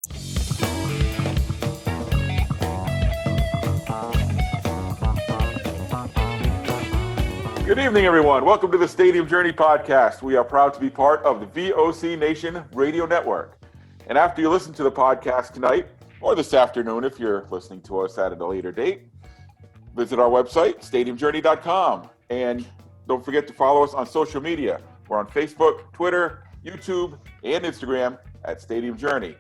Good evening, everyone. Welcome to the Stadium Journey podcast. We are proud to be part of the VOC Nation Radio Network. And after you listen to the podcast tonight, or this afternoon if you're listening to us at a later date, visit our website, stadiumjourney.com. And don't forget to follow us on social media. We're on Facebook, Twitter, YouTube, and Instagram at Stadium Journey.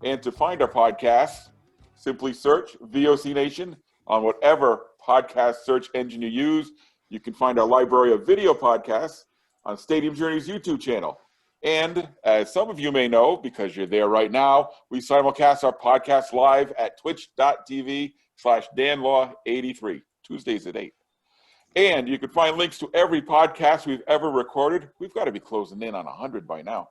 And to find our podcasts, simply search VOC Nation on whatever podcast search engine you use. You can find our library of video podcasts on Stadium Journey's YouTube channel. And as some of you may know, because you're there right now, we simulcast our podcast live at twitch.tv/danlaw83, Tuesdays at 8. And you can find links to every podcast we've ever recorded. We've got to be closing in on 100 by now.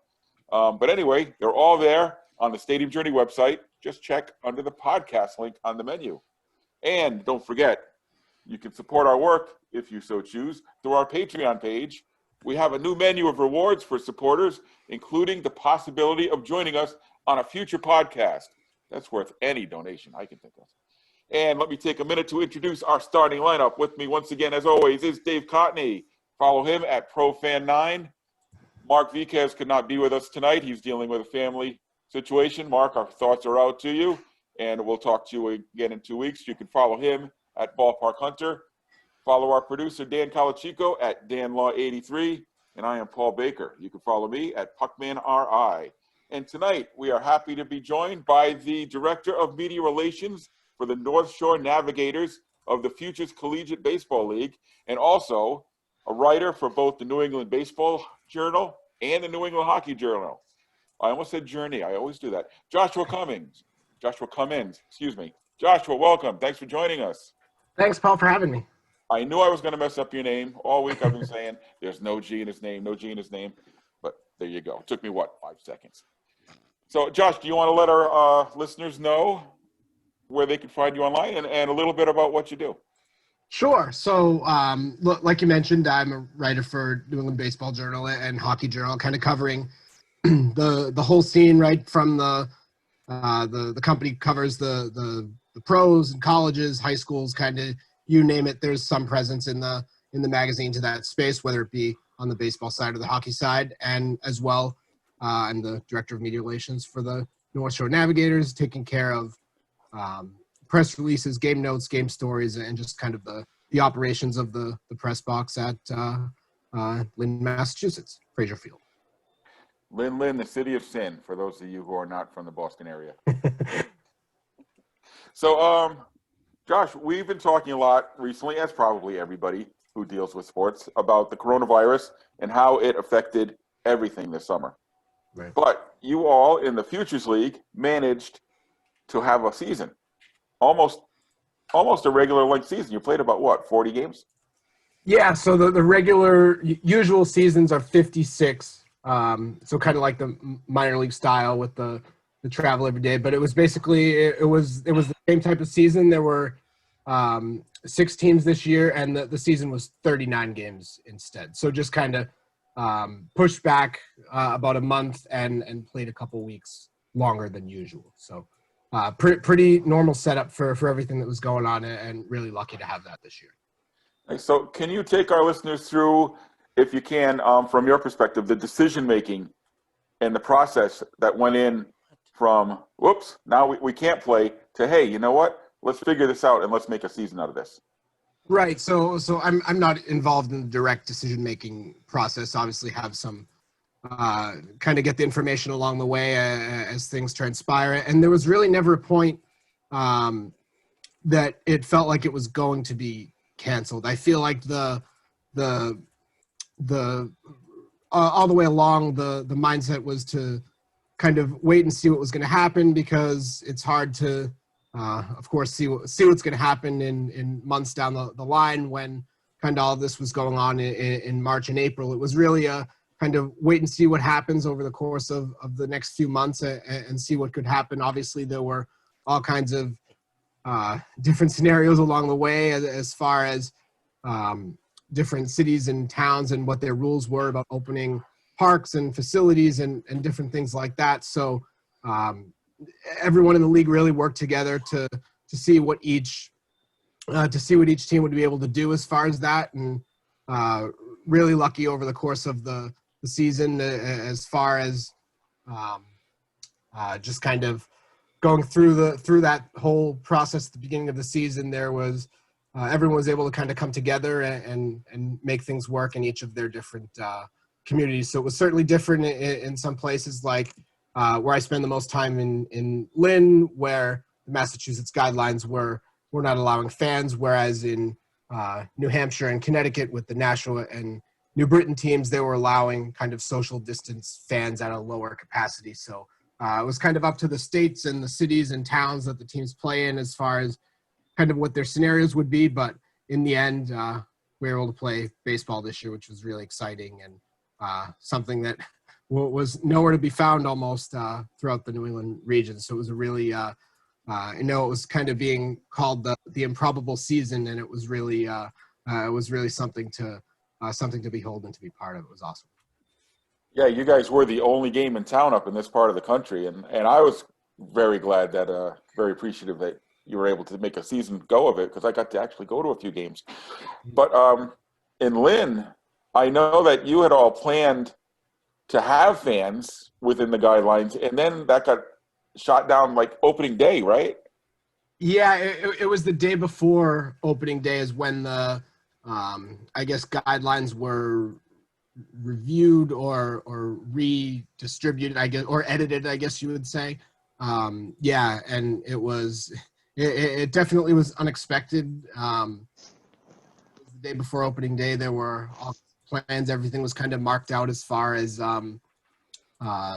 But anyway, they're all there on the Stadium Journey website. Just check under the podcast link on the menu. And don't forget, you can support our work, if you so choose, through our Patreon page. We have a new menu of rewards for supporters, including the possibility of joining us on a future podcast. That's worth any donation I can think of. And let me take a minute to introduce our starting lineup. With me once again, as always, is Dave Cotney. Follow him at ProFan9. Mark Viquez could not be with us tonight. He's dealing with a family situation. Mark, our thoughts are out to you, and we'll talk to you again in 2 weeks. You can follow him at Ballpark Hunter. Follow our producer, Dan Calachico, at DanLaw83, and I am Paul Baker. You can follow me at PuckmanRI. And tonight, we are happy to be joined by the Director of Media Relations for the North Shore Navigators of the Futures Collegiate Baseball League, and also a writer for both the New England Baseball Journal and the New England Hockey Journal. I almost said Journey. I always do that. Joshua Kummins, excuse me. Joshua, welcome. Thanks for joining us. Thanks, Paul, for having me. I knew I was going to mess up your name. All week I've been saying there's no G in his name, but there you go. It took me, 5 seconds. So, Josh, do you want to let our listeners know where they can find you online and a little bit about what you do? Sure. So, like you mentioned, I'm a writer for New England Baseball Journal and Hockey Journal, kind of covering the whole scene, right from the company covers the pros and colleges, high schools, kind of you name it. There's some presence in the magazine to that space, whether it be on the baseball side or the hockey side, and as well, I'm the Director of Media Relations for the North Shore Navigators, taking care of press releases, game notes, game stories, and just kind of the operations of the press box at Lynn, Massachusetts, Fraser Field. Lynn, the city of sin, for those of you who are not from the Boston area. So, Josh, we've been talking a lot recently, as probably everybody who deals with sports, about the coronavirus and how it affected everything this summer. Right. But you all in the Futures League managed to have a season, almost a regular length season. You played about 40 games? Yeah. So the regular usual seasons are 56. So kind of like the minor league style with the travel every day, but it was basically it was the same type of season. There were 6 teams this year, and the season was 39 games instead. So just kind of pushed back about a month and played a couple weeks longer than usual. So pretty normal setup for everything that was going on, and really lucky to have that this year. So can you take our listeners through, if you can, from your perspective, the decision making and the process that went in from now we can't play to, hey, you know what, let's figure this out and let's make a season out of this? Right. So I'm not involved in the direct decision making process. Obviously have some kind of get the information along the way as things transpire, and there was really never a point that it felt like it was going to be canceled. I feel like the all the way along the mindset was to kind of wait and see what was going to happen, because it's hard to, of course, see what's going to happen in months down the line when kind of all this was going on in March and April. It was really a kind of wait and see what happens over the course of the next few months and see what could happen. Obviously, there were all kinds of different scenarios along the way as far as different cities and towns and what their rules were about opening parks and facilities and different things like that. So everyone in the league really worked together to see what each team would be able to do as far as that, and really lucky over the course of the season as far as just kind of going through that whole process at the beginning of the season. There was everyone was able to kind of come together and make things work in each of their different communities. So it was certainly different in some places, like where I spend the most time in Lynn, where the Massachusetts guidelines were not allowing fans, whereas in New Hampshire and Connecticut with the Nashua and New Britain teams, they were allowing kind of social distance fans at a lower capacity. So it was kind of up to the states and the cities and towns that the teams play in as far as kind of what their scenarios would be. But in the end, we were able to play baseball this year, which was really exciting and something that was nowhere to be found almost throughout the New England region. So it was a really, it was kind of being called the improbable season, and it was really something to behold and to be part of. It was awesome. Yeah, you guys were the only game in town up in this part of the country, and I was very glad that, very appreciative that you were able to make a season go of it, because I got to actually go to a few games. But in Lynn, I know that you had all planned to have fans within the guidelines, and then that got shot down like opening day, right? Yeah, it was the day before opening day is when the, I guess, guidelines were reviewed or redistributed, I guess, or edited, I guess you would say. Yeah, and it definitely was unexpected. The day before opening day, there were all plans. Everything was kind of marked out as far as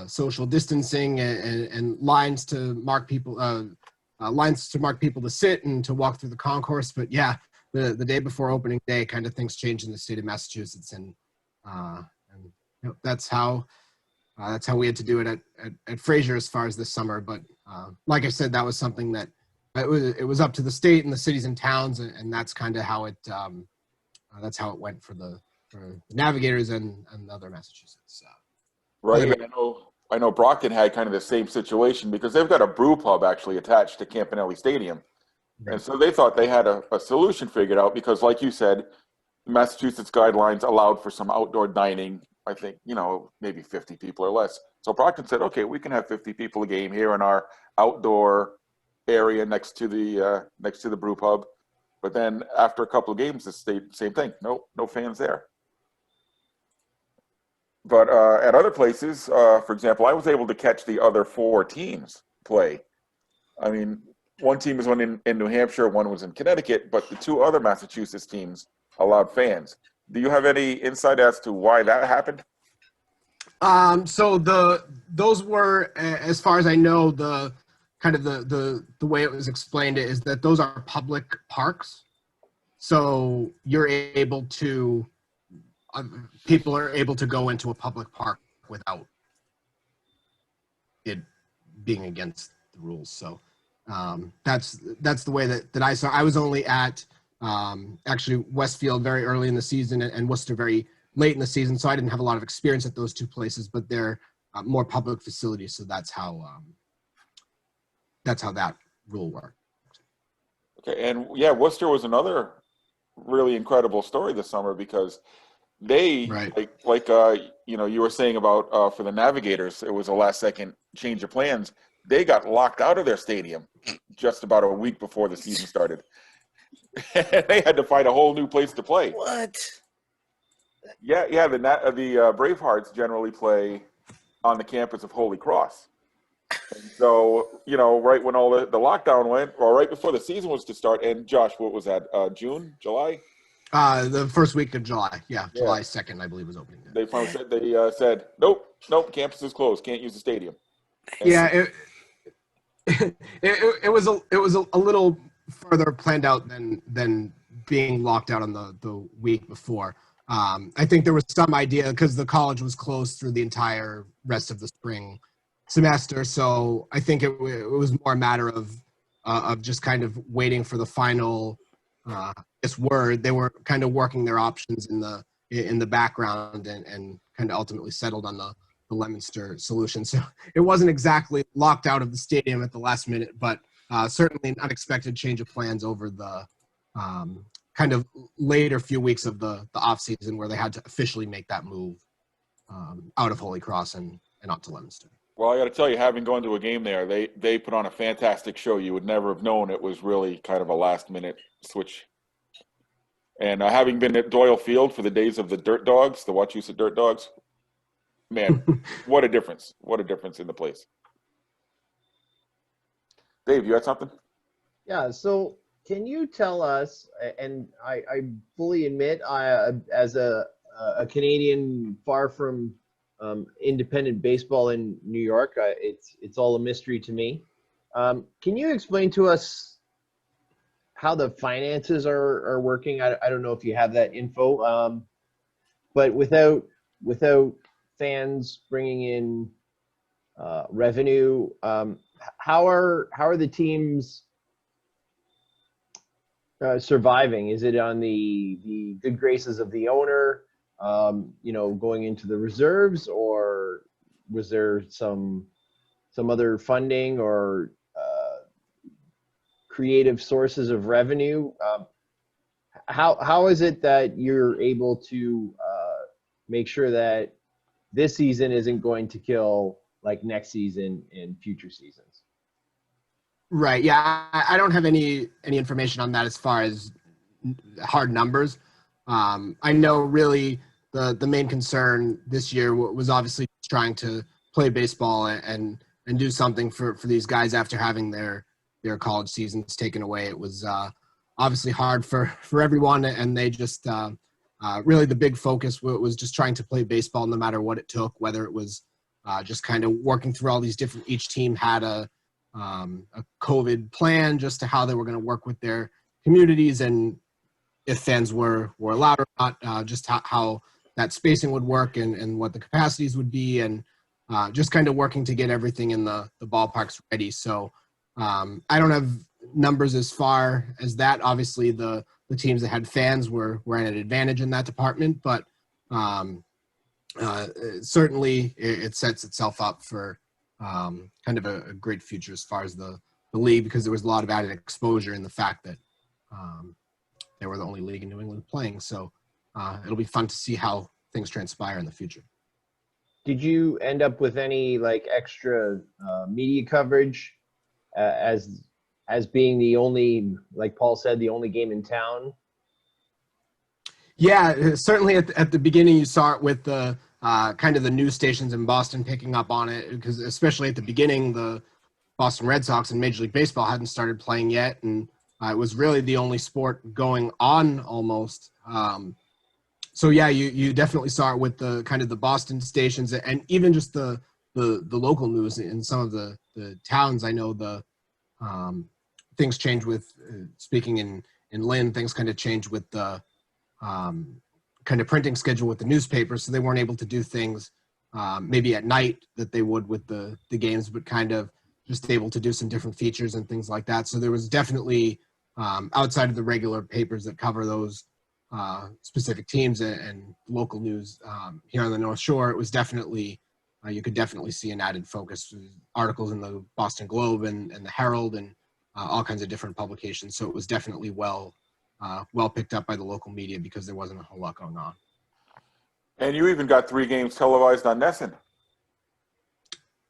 social distancing and lines to mark people to sit and to walk through the concourse. But yeah, the day before opening day, kind of things changed in the state of Massachusetts, and that's how we had to do it at Fraser as far as this summer. But like I said, that was something that it was up to the state and the cities and towns, and that's kind of how it went for the Navigators and other Massachusetts. Right. Yeah. I know Brockton had kind of the same situation, because they've got a brew pub actually attached to Campanelli Stadium. Right. And so they thought they had a solution figured out, because like you said, Massachusetts guidelines allowed for some outdoor dining. I think, maybe 50 people or less. So Brockton said, okay, we can have 50 people a game here in our outdoor area next to the brew pub. But then after a couple of games, the same thing. No fans there. But at other places, for example, I was able to catch the other four teams play. I mean, one team was in New Hampshire, one was in Connecticut, but the two other Massachusetts teams allowed fans. Do you have any insight as to why that happened? So those were, as far as I know, the kind of the way it was explained is that those are public parks. So you're able to, people are able to go into a public park without it being against the rules. So that's the way that I saw. I was only at actually Westfield very early in the season and Worcester very late in the season, so I didn't have a lot of experience at those two places, but they're more public facilities, so that's how that rule worked. Okay, and yeah, Worcester was another really incredible story this summer, because they, right. like you were saying about for the Navigators, it was a last second change of plans. They got locked out of their stadium just about a week before the season started. They had to find a whole new place to play. What? Yeah. The Bravehearts generally play on the campus of Holy Cross. And so, right when all the lockdown went, or right before the season was to start, and Josh, what was that, June, July? The first week of July. Yeah, July 2nd, I believe, was opening day. They said, nope, campus is closed, can't use the stadium. And yeah, it was a little further planned out than being locked out on the week before. I think there was some idea, because the college was closed through the entire rest of the spring semester, so I think it was more a matter of just kind of waiting for the final word. They were kind of working their options in the background and kind of ultimately settled on Leominster solution. So it wasn't exactly locked out of the stadium at the last minute, but certainly an unexpected change of plans over the kind of later few weeks of the off season, where they had to officially make that move out of Holy Cross and onto Leominster. Well, I got to tell you, having gone to a game there, they put on a fantastic show. You would never have known it was really kind of a last-minute switch. And having been at Doyle Field for the days of the Dirt Dogs, the Wachusett Dirt Dogs, man, what a difference. What a difference in the place. Dave, you had something? Yeah, so can you tell us, and I fully admit, as a Canadian far from independent baseball in New York, it's all a mystery to me. Can you explain to us how the finances are working? I don't know if you have that info, but without fans bringing in revenue, how are the teams surviving? Is it on the good graces of the owner, going into the reserves, or was there some other funding or creative sources of revenue? How is it that you're able to make sure that this season isn't going to kill like next season and future seasons? Right. Yeah, I don't have any information on that as far as hard numbers. I know really the main concern this year was obviously trying to play baseball and do something for these guys after having their college seasons taken away. It was obviously hard for everyone, and they just really the big focus was just trying to play baseball no matter what it took, whether it was just kind of working through all these different, each team had a COVID plan just to how they were going to work with their communities, and if fans were allowed or not, just how that spacing would work and what the capacities would be, and just kind of working to get everything in the ballparks ready. So I don't have numbers as far as that. Obviously, the teams that had fans were at an advantage in that department, but certainly it sets itself up for kind of a great future as far as the league, because there was a lot of added exposure in the fact that they were the only league in New England playing. So it'll be fun to see how things transpire in the future. Did you end up with any like extra media coverage as being the only, like Paul said, the only game in town? Yeah, certainly at the beginning you saw it with the kind of the news stations in Boston picking up on it, because especially at the beginning, the Boston Red Sox and Major League Baseball hadn't started playing yet, and it was really the only sport going on almost. So yeah, you definitely saw it with the kind of the Boston stations, and even just the local news in some of the towns. I know the things changed with speaking in Lynn, things kind of changed with the kind of printing schedule with the newspapers, so they weren't able to do things maybe at night that they would with the games, but kind of just able to do some different features and things like that. So there was definitely outside of the regular papers that cover those specific teams and local news here on the North Shore, it was definitely you could definitely see an added focus. Articles in the Boston Globe and the Herald and all kinds of different publications. So it was definitely well picked up by the local media, because there wasn't a whole lot going on. And you even got 3 games televised on NESN.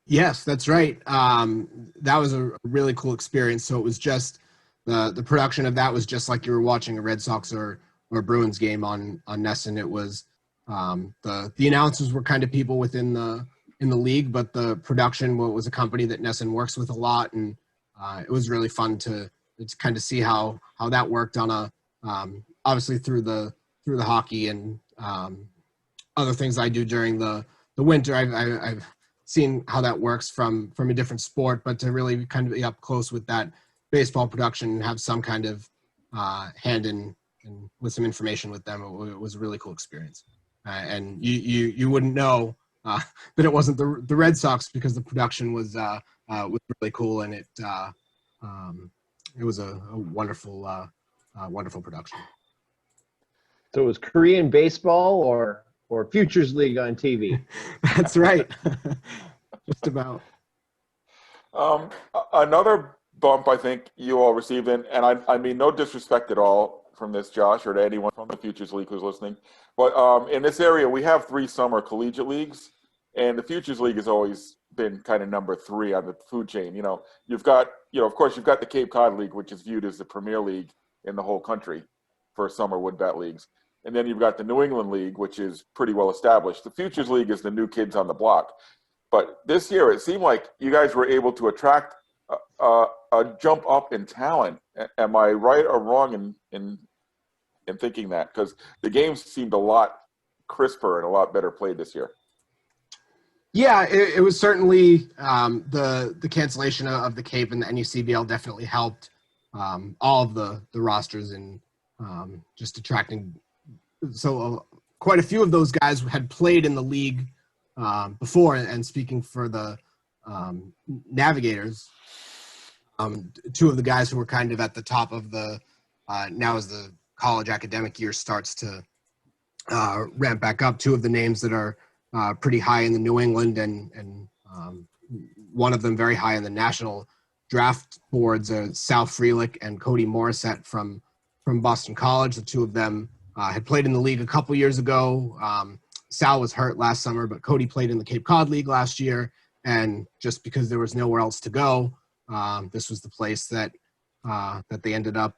Yes, that's right. That was a really cool experience. So it was just the production of that was just like you were watching a Red Sox or Bruins game on NESN. It was the announcers were kind of people within the league, but the production was a company that NESN works with a lot, and it was really fun to kind of see how that worked on a obviously through the hockey and other things I do during the winter. I've seen how that works from a different sport, but to really kind of be up close with that baseball production and have some kind of hand in with some information with them, it was a really cool experience. And you wouldn't know that it wasn't the Red Sox, because the production was really cool, and it was a wonderful production. So it was Korean baseball or or Futures League on TV. That's right. Just about. Another bump I think you all received, and I mean no disrespect at all from this, Josh, or to anyone from the Futures League who's listening, but in this area we have 3 summer collegiate leagues, and the Futures League has always been kind of number 3 on the food chain. You've got, of course, you've got the Cape Cod League, which is viewed as the premier league in the whole country for summer wood bat leagues. And then you've got the New England League, which is pretty well established. The Futures League is the new kids on the block. But this year, it seemed like you guys were able to attract a jump up in talent. Am I right or wrong in thinking that? Because the games seemed a lot crisper and a lot better played this year. Yeah, it was certainly the cancellation of the Cape and the NUCBL definitely helped all of the rosters and just attracting. So quite a few of those guys had played in the league before, and speaking for the Navigators, 2 of the guys who were kind of at the top of the now as the college academic year starts to ramp back up, 2 of the names that are pretty high in the New England and one of them very high in the national draft boards, Sal Freelick and Cody Morissette from Boston College. The 2 of them had played in the league a couple years ago. Sal was hurt last summer, but Cody played in the Cape Cod League last year. And just because there was nowhere else to go, this was the place that they ended up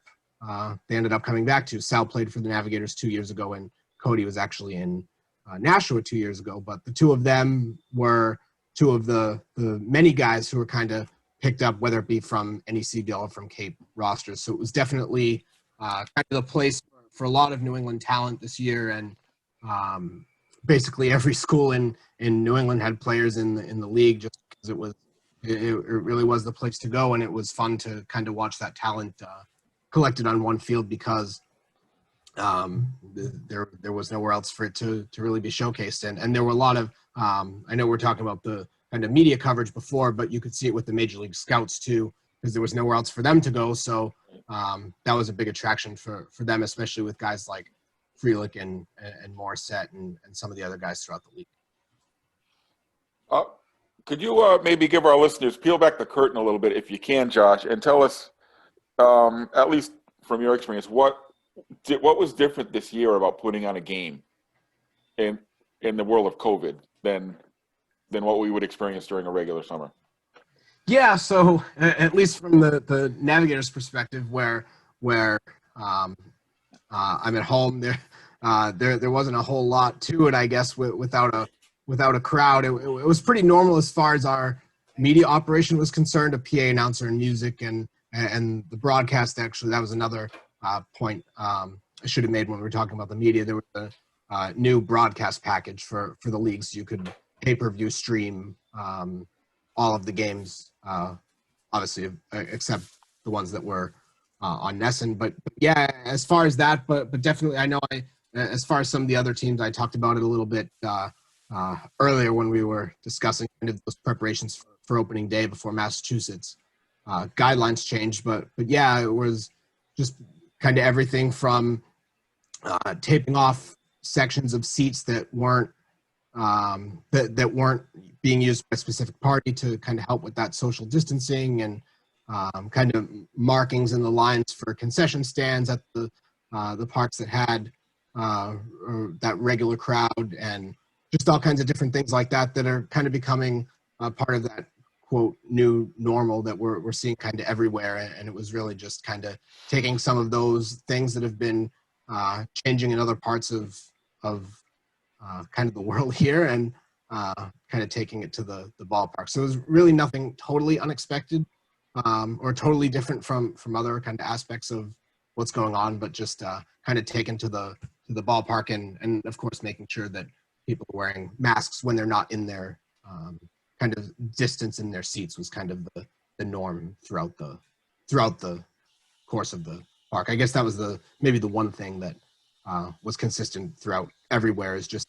coming back to. Sal played for the Navigators 2 years ago, and Cody was actually in Nashua 2 years ago. But the 2 of them were 2 of the many guys who were kind of picked up, whether it be from NECBL or from Cape rosters. So it was definitely kind of the place for a lot of New England talent this year, and basically every school in New England had players in the league, just because it really was the place to go, and it was fun to kind of watch that talent collected on one field, because there was nowhere else for it to really be showcased. And there were a lot of I know we're talking about the kind of media coverage before, but you could see it with the Major League Scouts too, because there was nowhere else for them to go. So that was a big attraction for them, especially with guys like Freelick and Morissette and some of the other guys throughout the league. Could you maybe give our listeners, peel back the curtain a little bit if you can, Josh, and tell us, at least from your experience, what was different this year about putting on a game in the world of COVID than what we would experience during a regular summer? Yeah, so at least from the Navigators' perspective, where I'm at home, there wasn't a whole lot to it, I guess, without a crowd. It was pretty normal as far as our media operation was concerned, a PA announcer and music, and the broadcast. Actually, that was another point I should have made when we were talking about the media. There was a new broadcast package for the league, so you could pay-per-view stream all of the games, obviously, except the ones that were on Nesson. But yeah, as far as that, but definitely, I know as far as some of the other teams, I talked about it a little bit earlier when we were discussing kind of those preparations for opening day before Massachusetts guidelines changed. But yeah, it was just kind of everything from taping off sections of seats that weren't that weren't being used by a specific party to kind of help with that social distancing, and kind of markings in the lines for concession stands at the parks that had that regular crowd, and just all kinds of different things like that are kind of becoming part of that quote new normal that we're seeing kind of everywhere. And it was really just kind of taking some of those things that have been changing in other parts of kind of the world here, and kind of taking it to the ballpark. So it was really nothing totally unexpected or totally different from other kind of aspects of what's going on, but just kind of taken to the ballpark, and of course making sure that people are wearing masks when they're not in their kind of distance in their seats was kind of the norm throughout the course of the park. I guess that was maybe the one thing that was consistent throughout everywhere, is just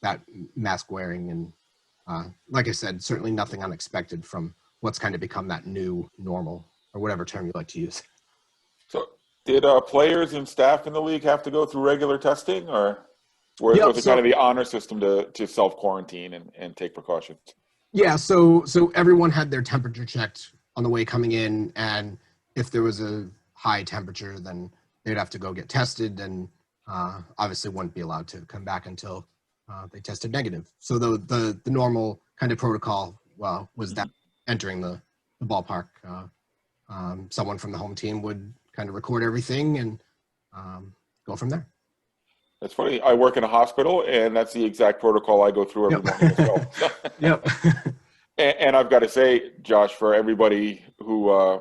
that mask wearing, and like I said, certainly nothing unexpected from what's kind of become that new normal, or whatever term you like to use. So did players and staff in the league have to go through regular testing, or? Or Yep, was it kind of the honor system to self-quarantine and take precautions? Yeah, so everyone had their temperature checked on the way coming in, and if there was a high temperature, then they'd have to go get tested, and obviously wouldn't be allowed to come back until they tested negative. So the normal kind of protocol was that entering the ballpark, someone from the home team would kind of record everything and go from there. It's funny. I work in a hospital, and that's the exact protocol I go through every morning as well. Yep. And I've got to say, Josh, for everybody who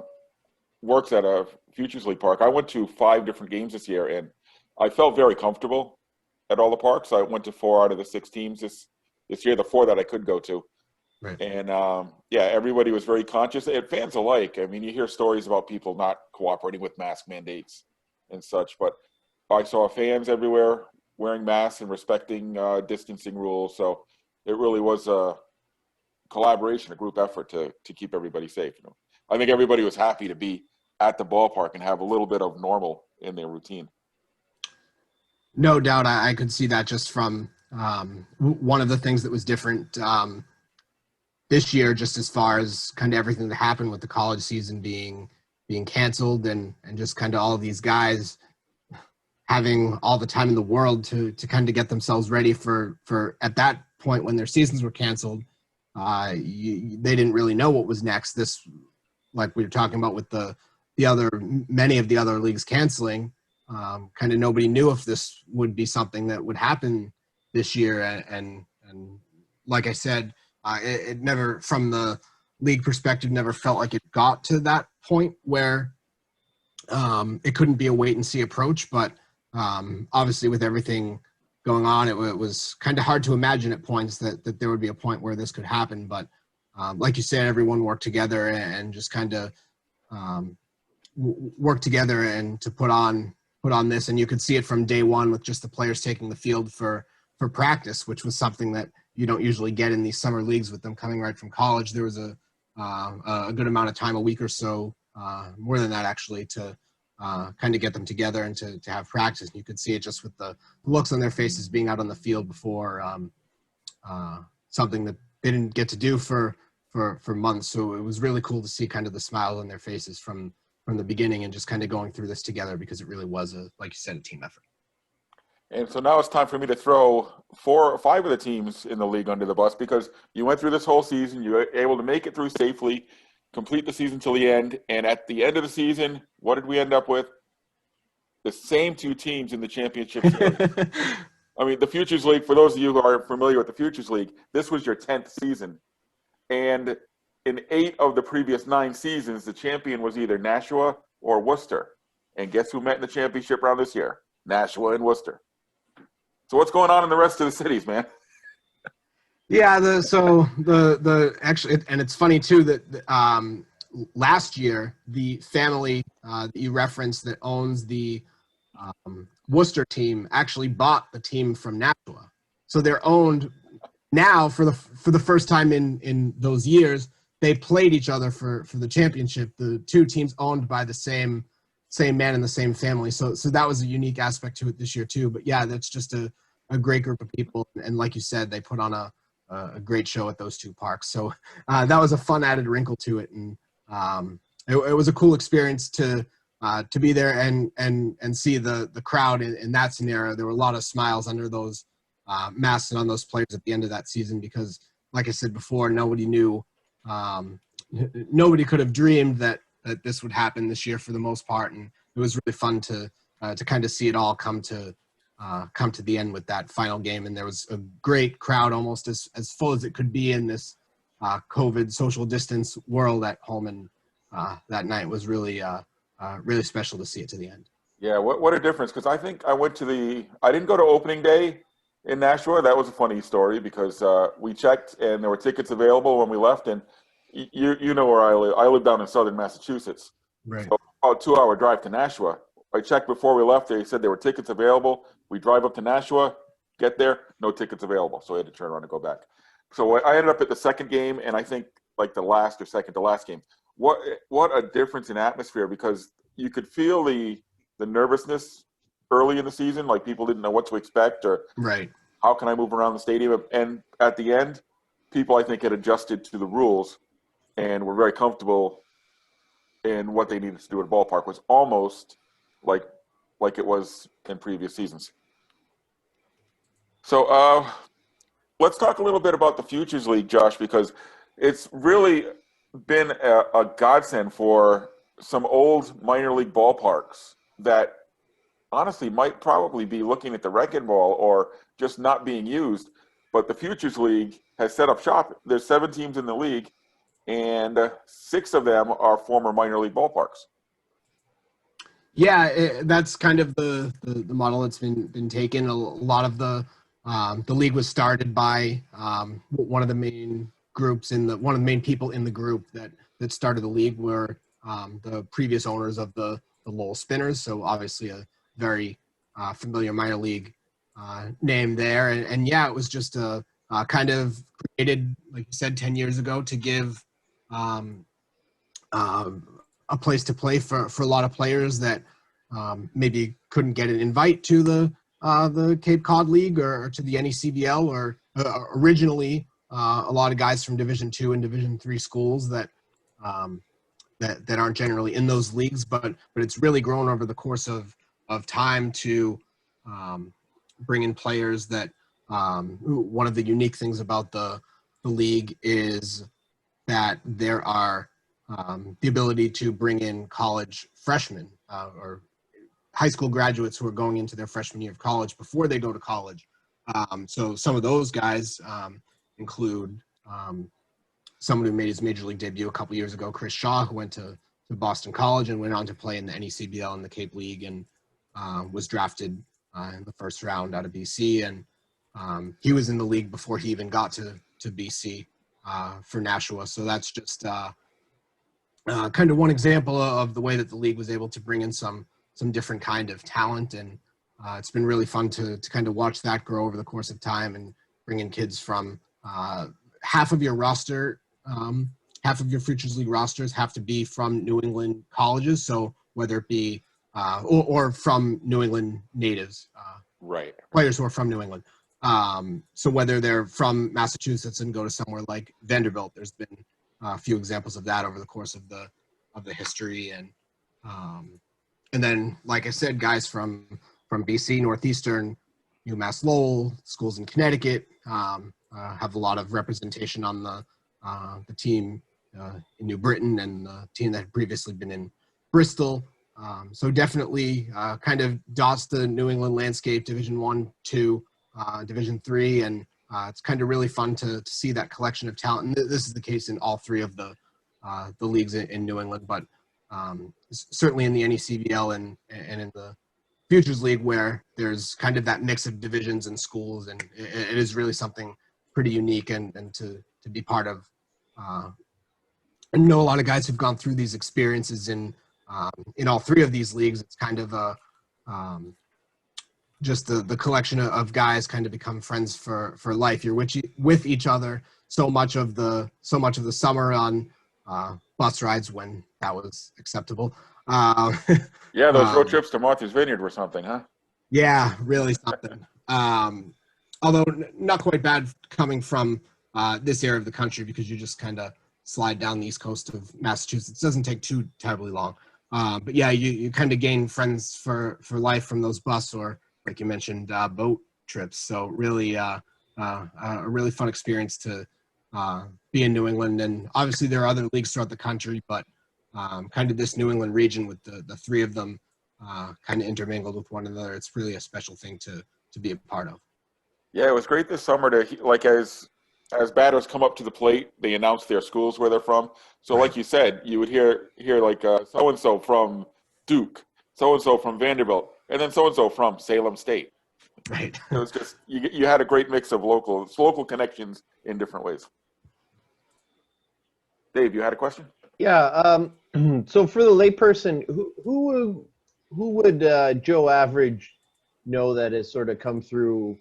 works at a Futures League park, I went to 5 different games this year, and I felt very comfortable at all the parks. I went to 4 out of the 6 teams this year, the 4 that I could go to. Right. And, everybody was very conscious, and fans alike. I mean, you hear stories about people not cooperating with mask mandates and such, but I saw fans everywhere wearing masks and respecting distancing rules. So it really was a collaboration, a group effort to keep everybody safe. I think everybody was happy to be at the ballpark and have a little bit of normal in their routine. No doubt, I could see that just from one of the things that was different this year, just as far as kind of everything that happened with the college season being canceled and just kind of all of these guys having all the time in the world to kind of get themselves ready for at that point when their seasons were canceled. They didn't really know what was next. This, like we were talking about with many of the other leagues canceling, kind of nobody knew if this would be something that would happen this year. And like I said, it never, from the league perspective, never felt like it got to that point where it couldn't be a wait and see approach. But obviously with everything going on, it was kind of hard to imagine at points that there would be a point where this could happen. But like you said, everyone worked together and just kind of worked together and to put on this. And you could see it from day one with just the players taking the field for practice, which was something that you don't usually get in these summer leagues with them coming right from college. There was a good amount of time, a week or so, more than that actually, to kind of get them together and to have practice. And you could see it just with the looks on their faces being out on the field before something that they didn't get to do for months. So it was really cool to see kind of the smile on their faces from the beginning and just kind of going through this together, because it really was, like you said, a team effort. And so now it's time for me to throw 4 or 5 of the teams in the league under the bus, because you went through this whole season, you were able to make it through safely, complete the season till the end, and at the end of the season, what did we end up with? The same 2 teams in the championship series. I mean, the Futures League, for those of you who are familiar with the Futures League, this was your 10th season. And in 8 of the previous 9 seasons, the champion was either Nashua or Worcester. And guess who met in the championship round this year? Nashua and Worcester. So what's going on in the rest of the cities, man? Yeah, actually, and it's funny too that last year the family that you referenced that owns the Worcester team actually bought the team from Nashua, so they're owned now for the first time in those years. They played each other for the championship. The 2 teams owned by the same man in the same family. So that was a unique aspect to it this year too. But yeah, that's just a great group of people, and like you said, they put on a great show at those 2 parks. So that was a fun added wrinkle to it, and it was a cool experience to be there and see the crowd in that scenario. There were a lot of smiles under those masks and on those players at the end of that season, because, like I said before, nobody knew, nobody could have dreamed that this would happen this year for the most part, and it was really fun to kind of see it all come to the end with that final game. And there was a great crowd, almost as full as it could be in this COVID social distance world at home. And that night was really special to see it to the end. Yeah, what a difference. Because I think I didn't go to opening day in Nashua. That was a funny story, because we checked and there were tickets available when we left. And you know where I live. I live down in southern Massachusetts. Right. So about a 2-hour drive to Nashua. I checked before we left. They said there were tickets available. We drive up to Nashua, get there, no tickets available. So I had to turn around and go back. So I ended up at the second game, and I think like the last or second to last game. What a difference in atmosphere, because you could feel the nervousness early in the season, like people didn't know what to expect or Right. how can I move around the stadium. And at the end, people I think had adjusted to the rules and were very comfortable in what they needed to do at a ballpark. It was almost like it was in previous seasons. So let's talk a little bit about the Futures League, Josh, because it's really been a godsend for some old minor league ballparks that honestly might probably be looking at the wrecking ball or just not being used. But the Futures League has set up shop. There's 7 teams in the league, and 6 of them are former minor league ballparks. Yeah, that's kind of the model that's been taken. A lot of the league was started by one of the main groups one of the main people in the group that started the league were the previous owners of the Lowell Spinners. So obviously a very familiar minor league name there. And yeah, it was just a kind of created, like you said, 10 years ago to give a place to play for a lot of players that maybe couldn't get an invite to the Cape Cod League or to the NECBL, or originally a lot of guys from Division II and Division III schools that aren't generally in those leagues, but it's really grown over the course of time to bring in players that one of the unique things about the league is that there are the ability to bring in college freshmen or high school graduates who are going into their freshman year of college before they go to college. So some of those guys include someone who made his major league debut a couple years ago, Chris Shaw, who went to Boston College and went on to play in the NECBL and the Cape League, and was drafted in the first round out of BC. And he was in the league before he even got to BC for Nashua. So that's just kind of one example of the way that the league was able to bring in some different kind of talent. And it's been really fun to kind of watch that grow over the course of time and bring in kids from half of your roster, half of your Futures League rosters have to be from New England colleges. So whether it be, or from New England natives, Right. players who are from New England. So whether they're from Massachusetts and go to somewhere like Vanderbilt, there's been a few examples of that over the course of the history. And then, like I said, guys from BC, Northeastern, UMass Lowell, schools in Connecticut have a lot of representation on the team in New Britain and the team that had previously been in Bristol. So definitely kind of dots the New England landscape, Division I, II, Division III, and it's kind of really fun to see that collection of talent. And this is the case in all 3 of the leagues in New England, but certainly in the NECBL and in the Futures League, where there's kind of that mix of divisions and schools, and it is really something pretty unique and to be part of. I know a lot of guys who've gone through these experiences in all 3 of these leagues. It's kind of a just the collection of guys kind of become friends for life. You're with each other so much of the summer on bus rides when that was acceptable. Yeah, those road trips to Martha's Vineyard were something, huh? Yeah, really something. Although not quite bad coming from this area of the country, because you just kind of slide down the east coast of Massachusetts. It doesn't take too terribly long. But yeah, you kind of gain friends for life from those bus or, like you mentioned, boat trips. So really a really fun experience to be in New England. And obviously there are other leagues throughout the country, but kind of this New England region with the 3 of them kind of intermingled with one another. It's really a special thing to be a part of. Yeah, it was great this summer to, like, as batters come up to the plate, they announce their schools where they're from. So like you said, you would hear like so-and-so from Duke, so-and-so from Vanderbilt, and then so-and-so from Salem State. Right. It was just, you had a great mix of local connections in different ways. Dave, you had a question? Yeah. So for the layperson, who would Joe Average know that has sort of come through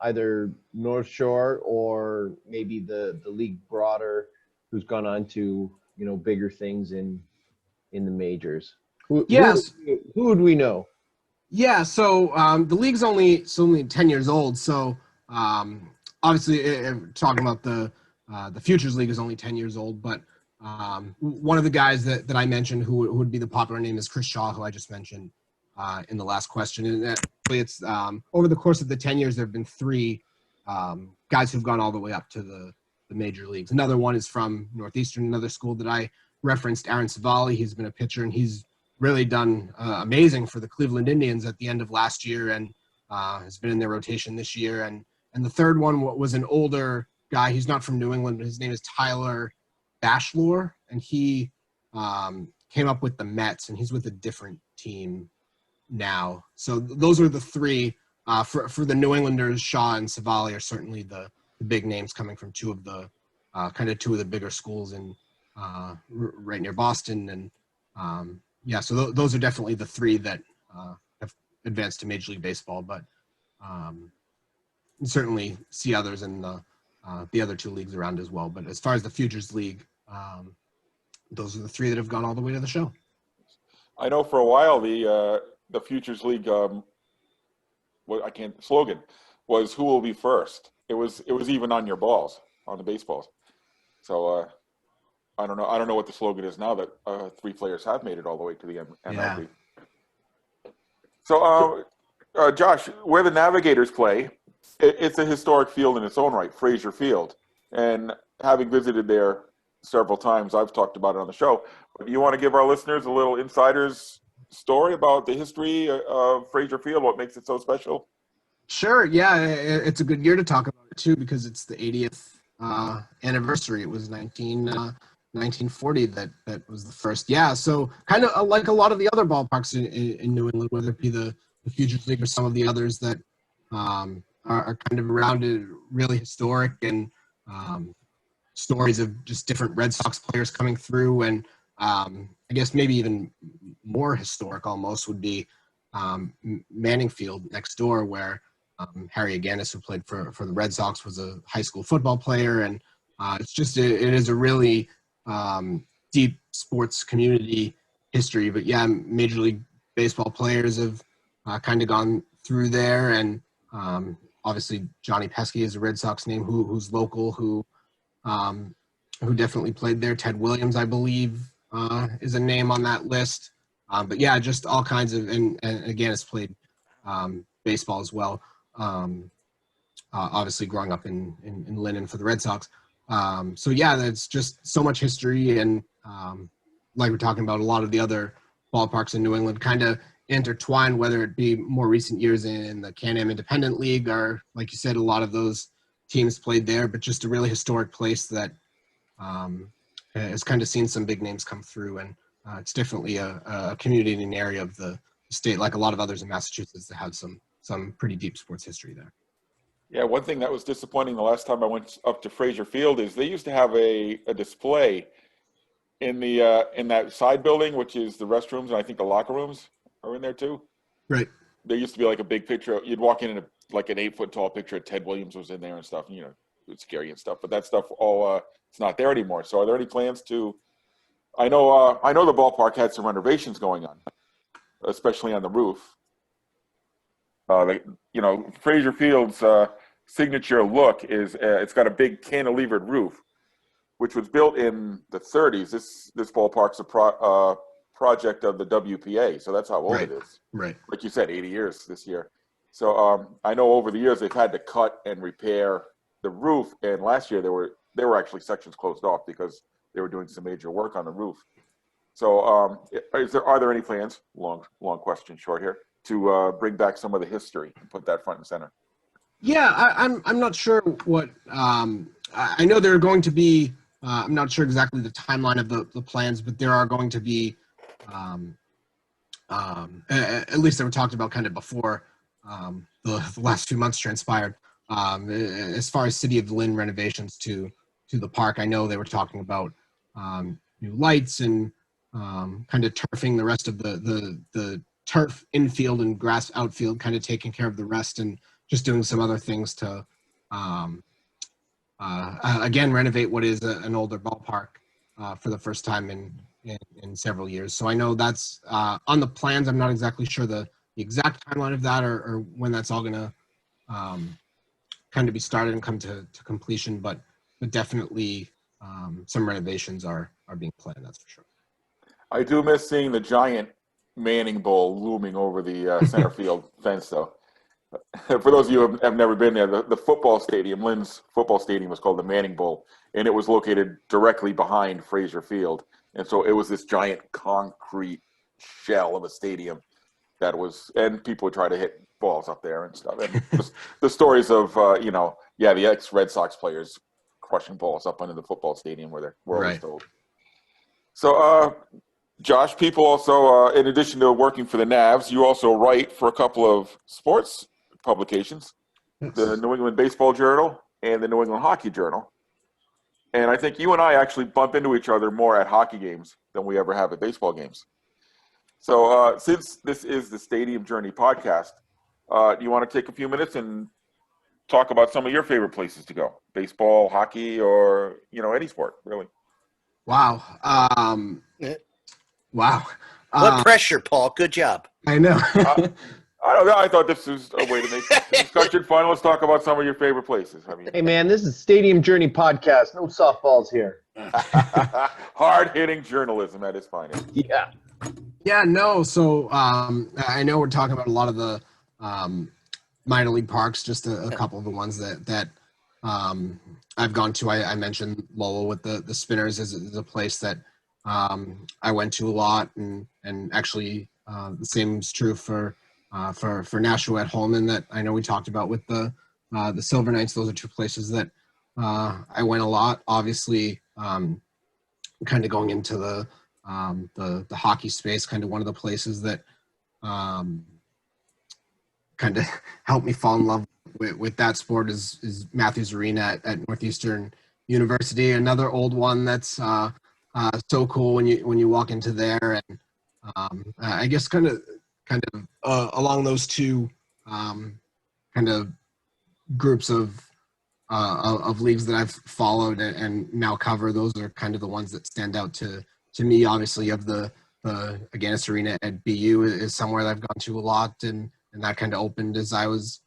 either North Shore or maybe the league broader, who's gone on to bigger things in the majors? Who would we know? Yeah, so the league's only 10 years old. So obviously, talking about the Futures League is only 10 years old. But one of the guys that I mentioned who would be the popular name is Chris Shaw, who I just mentioned in the last question. And it's over the course of the 10 years, there have been three guys who've gone all the way up to the major leagues. Another one is from Northeastern, another school that I referenced, Aaron Savali. He's been a pitcher, and he's really done amazing for the Cleveland Indians at the end of last year, and has been in their rotation this year. And the third one was an older guy. He's not from New England, but his name is Tyler Bashlor, and he came up with the Mets, and he's with a different team now. So those are the three. For the New Englanders, Shaw and Savali are certainly the big names coming from two of the bigger schools in right near Boston. And yeah, so those are definitely the three that have advanced to Major League Baseball, but certainly see others in the other two leagues around as well. But as far as the Futures League, those are the three that have gone all the way to the show. I know for a while the Futures League slogan was "Who will be first?" It was even on your balls, on the baseballs. So I don't know what the slogan is now that three players have made it all the way to the MLB. Yeah. So Josh, where the Navigators play, it's a historic field in its own right, Frazier Field, and having visited there several times, I've talked about it on the show. But you want to give our listeners a little insider's story about the history of Frazier Field, what makes it so special? Sure. Yeah, it's a good year to talk about it too, because it's the 80th anniversary. It was 1940 that was the first. Yeah, so kind of like a lot of the other ballparks in New England, whether it be the Futures League or some of the others that are kind of around it, really historic, and stories of just different Red Sox players coming through. And I guess maybe even more historic almost would be Manning Field next door, where Harry Aganis, who played for the Red Sox, was a high school football player. And it is a really deep sports community history. But yeah, Major League Baseball players have kind of gone through there. And obviously Johnny Pesky is a Red Sox name who's local, who definitely played there. Ted Williams, I believe, is a name on that list. But yeah, just all kinds of, and again, has played baseball as well. Obviously growing up in Linden for the Red Sox. So yeah, that's just so much history. And like we're talking about, a lot of the other ballparks in New England kind of intertwined, whether it be more recent years in the Can-Am Independent League, or like you said, a lot of those teams played there, but just a really historic place that has kind of seen some big names come through. And it's definitely a community in an area of the state, like a lot of others in Massachusetts, that have some pretty deep sports history there. Yeah, one thing that was disappointing the last time I went up to Frazier Field is they used to have a display in that side building, which is the restrooms, and I think the locker rooms are in there too. Right. There used to be like a big picture. You'd walk in and like an 8-foot tall picture of Ted Williams was in there and stuff. And, it's scary and stuff. But that stuff all it's not there anymore. So are there any plans to? I know the ballpark had some renovations going on, especially on the roof. Frazier Field's signature look is it's got a big cantilevered roof, which was built in the 30s. This ballpark's a project of the WPA, so that's how old it is. Right. Like you said, 80 years this year. So I know over the years they've had to cut and repair the roof, and last year there were actually sections closed off because they were doing some major work on the roof. So are there any plans, long question short here, to bring back some of the history and put that front and center? Yeah, I'm not sure what I know there are going to be. I'm not sure exactly the timeline of the plans, but there are going to be, at least they were talked about kind of before the last few months transpired. As far as City of Lynn renovations to the park, I know they were talking about new lights and kind of turfing the rest of the turf infield and grass outfield, kind of taking care of the rest, and just doing some other things to again renovate what is an older ballpark for the first time in several years. So I know that's on the plans. I'm not exactly sure the exact timeline of that or when that's all going to kind of be started and come to completion, but definitely some renovations are being planned, that's for sure. I do miss seeing the giant Manning Bowl looming over the center field fence, though. For those of you who have never been there, the football stadium, Lynn's football stadium, was called the Manning Bowl, and it was located directly behind Fraser Field. And so it was this giant concrete shell of a stadium that was, and people would try to hit balls up there and stuff. And the stories of, the ex-Red Sox players crushing balls up under the football stadium where we're always told. So, Josh, people also, in addition to working for the Navs, you also write for a couple of sports publications, the New England Baseball Journal and the New England Hockey Journal. And I think you and I actually bump into each other more at hockey games than we ever have at baseball games. So since this is the Stadium Journey podcast, do you want to take a few minutes and talk about some of your favorite places to go? Baseball, hockey, or, any sport, really. Wow. Wow. What pressure, Paul? Good job. I know. I don't know. I thought this was a way to make the discussion fun. Let's talk about some of your favorite places. I mean, Hey, man, this is Stadium Journey podcast. No softballs here. hard-hitting journalism at its finest. Yeah. Yeah, no. So I know we're talking about a lot of the minor league parks, just a couple of the ones that I've gone to. I mentioned Lowell with the Spinners is a place that I went to a lot, and actually the same is true for Nashua at Holman that I know we talked about with the Silver Knights. Those are two places that I went a lot. Obviously, kind of going into the hockey space, kind of one of the places that kind of helped me fall in love with that sport is Matthews Arena at Northeastern University. Another old one that's so cool when you walk into there, and I guess kind of along those two kind of groups of leagues that I've followed and now cover. Those are kind of the ones that stand out to me. Obviously, of the Agganis Arena at BU is somewhere that I've gone to a lot, and that kind of opened as I was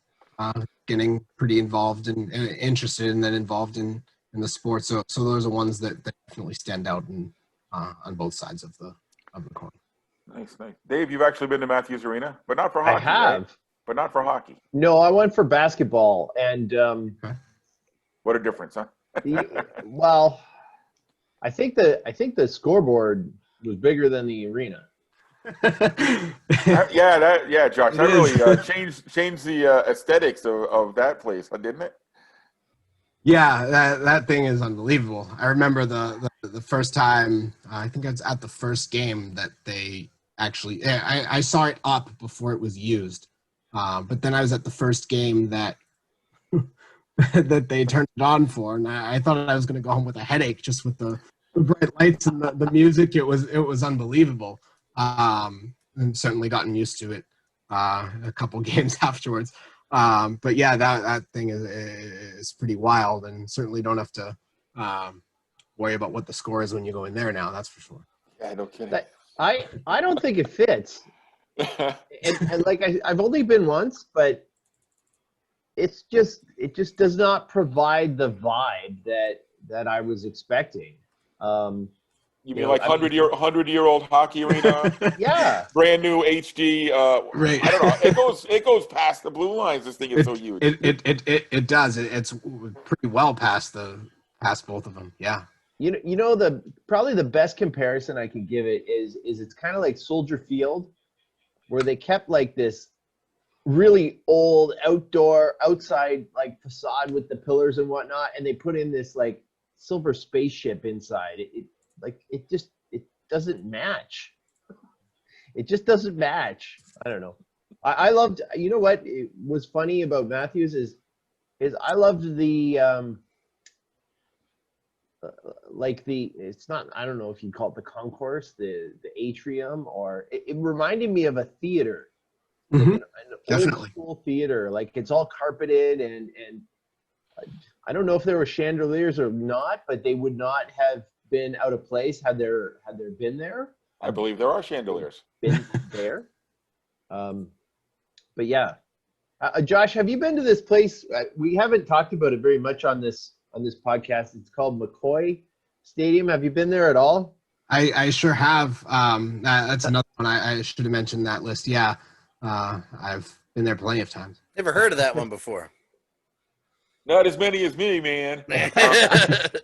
getting pretty involved and interested, and then involved in the sport. So those are ones that definitely stand out on both sides of the coin. Nice. Dave, you've actually been to Matthews Arena, but not for hockey. I have. Right? But not for hockey. No, I went for basketball, and What a difference, huh? well, I think the scoreboard was bigger than the arena. Yeah, Josh. That really changed the aesthetics of that place, didn't it? Yeah, that thing is unbelievable. I remember the first time, I think I was at the first game that they actually, I saw it up before it was used. But then I was at the first game that that they turned it on for, and I thought I was going to go home with a headache just with the bright lights and the music. It was unbelievable. And certainly gotten used to it a couple games afterwards. But yeah, that thing is pretty wild, and certainly don't have to worry about what the score is when you go in there now. That's for sure. Yeah, no kidding. I don't think it fits. and like I've only been once, but it just does not provide the vibe that I was expecting. You mean like 100-year-old hockey arena? Yeah. Brand new HD. Right. I don't know. It goes past the blue lines. This thing is so huge. It does. It's pretty well past both of them. Yeah. You know probably the best comparison I could give it is it's kind of like Soldier Field, where they kept like this really old outside like facade with the pillars and whatnot, and they put in this like silver spaceship inside. It doesn't match. It just doesn't match. I don't know. I loved. You know what it was funny about Matthews is I loved the it's not, I don't know if you call it the concourse, the atrium, or it reminded me of a theater. Mm-hmm. Like an Definitely. old school theater. Like it's all carpeted, and I don't know if there were chandeliers or not, but they would not have been out of place had there been there. I believe there are chandeliers. Been there. yeah, Josh, have you been to this place? We haven't talked about it very much on this podcast. It's called McCoy Stadium. Have you been there at all? I sure have. That's another one I should have mentioned that list. Yeah, I've been there plenty of times. Never heard of that one before. Not as many as me, man.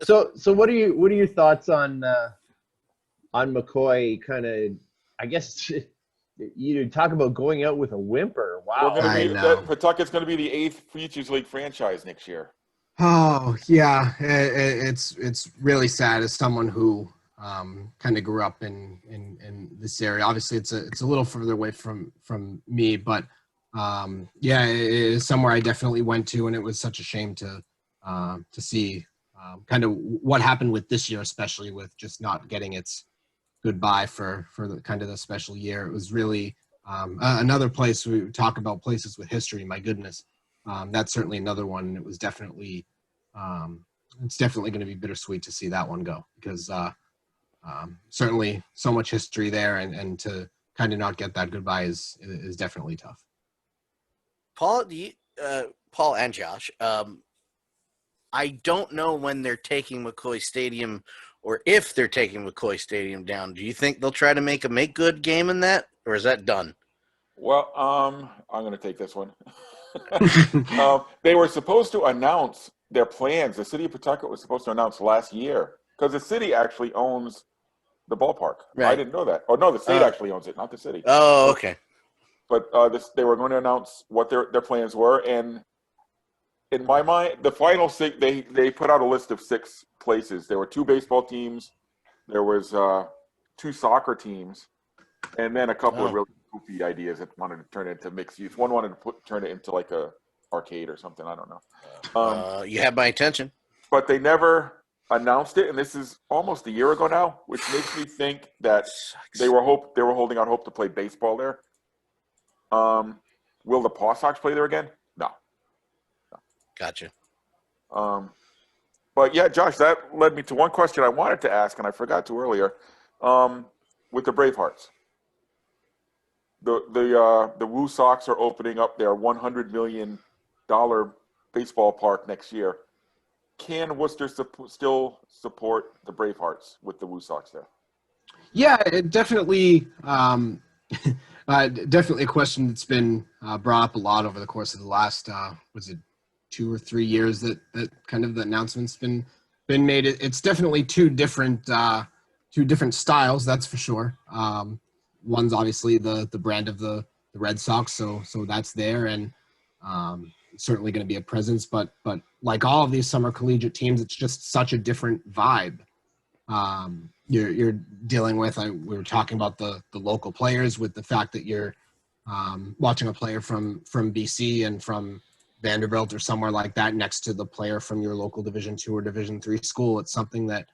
So what are your thoughts on McCoy? Kind of, I guess you talk about going out with a whimper. Wow. Pawtucket's going to be the 8th Futures League franchise next year. Oh yeah, it's really sad as someone who kind of grew up in this area. Obviously, it's a little further away from me, but yeah, it is somewhere I definitely went to, and it was such a shame to see kind of what happened with this year, especially with just not getting its goodbye for the kind of the special year. It was really another place. We talk about places with history. My goodness, that's certainly another one. It was definitely it's definitely going to be bittersweet to see that one go, because certainly so much history there, and to kind of not get that goodbye is definitely tough. Paul, Paul and Josh, I don't know when they're taking McCoy Stadium, or if they're taking McCoy Stadium down. Do you think they'll try to make a make-good game in that, or is that done? Well, I'm going to take this one. They were supposed to announce their plans. The city of Pawtucket was supposed to announce last year, because the city actually owns the ballpark. Right. I didn't know that. Oh, no, the state actually owns it, not the city. Oh, okay. But they were going to announce what their plans were, and in my mind, the final 6, they put out a list of 6 places. There were 2 baseball teams, there was 2 soccer teams, and then a couple of really goofy ideas that wanted to turn it into mixed use. One wanted to turn it into like a arcade or something. I don't know. You have my attention. But they never announced it, and this is almost a year ago now, which makes me think that they were holding out hope to play baseball there. Will the Paw Sox play there again? No. Gotcha. But yeah, Josh, that led me to one question I wanted to ask, and I forgot to earlier. With the Bravehearts, the Woo Sox are opening up their $100 million baseball park next year. Can Worcester still support the Bravehearts with the Woo Sox there? Yeah, it definitely. Definitely a question that's been brought up a lot over the course of the last, was it 2 or 3 years that kind of the announcement's been made. It's definitely two different styles, that's for sure. One's obviously the brand of the Red Sox, so that's there, and certainly going to be a presence. But like all of these summer collegiate teams, it's just such a different vibe. You're dealing with, we were talking about the local players, with the fact that you're watching a player from BC and from Vanderbilt or somewhere like that next to the player from your local Division II or Division III school. It's something that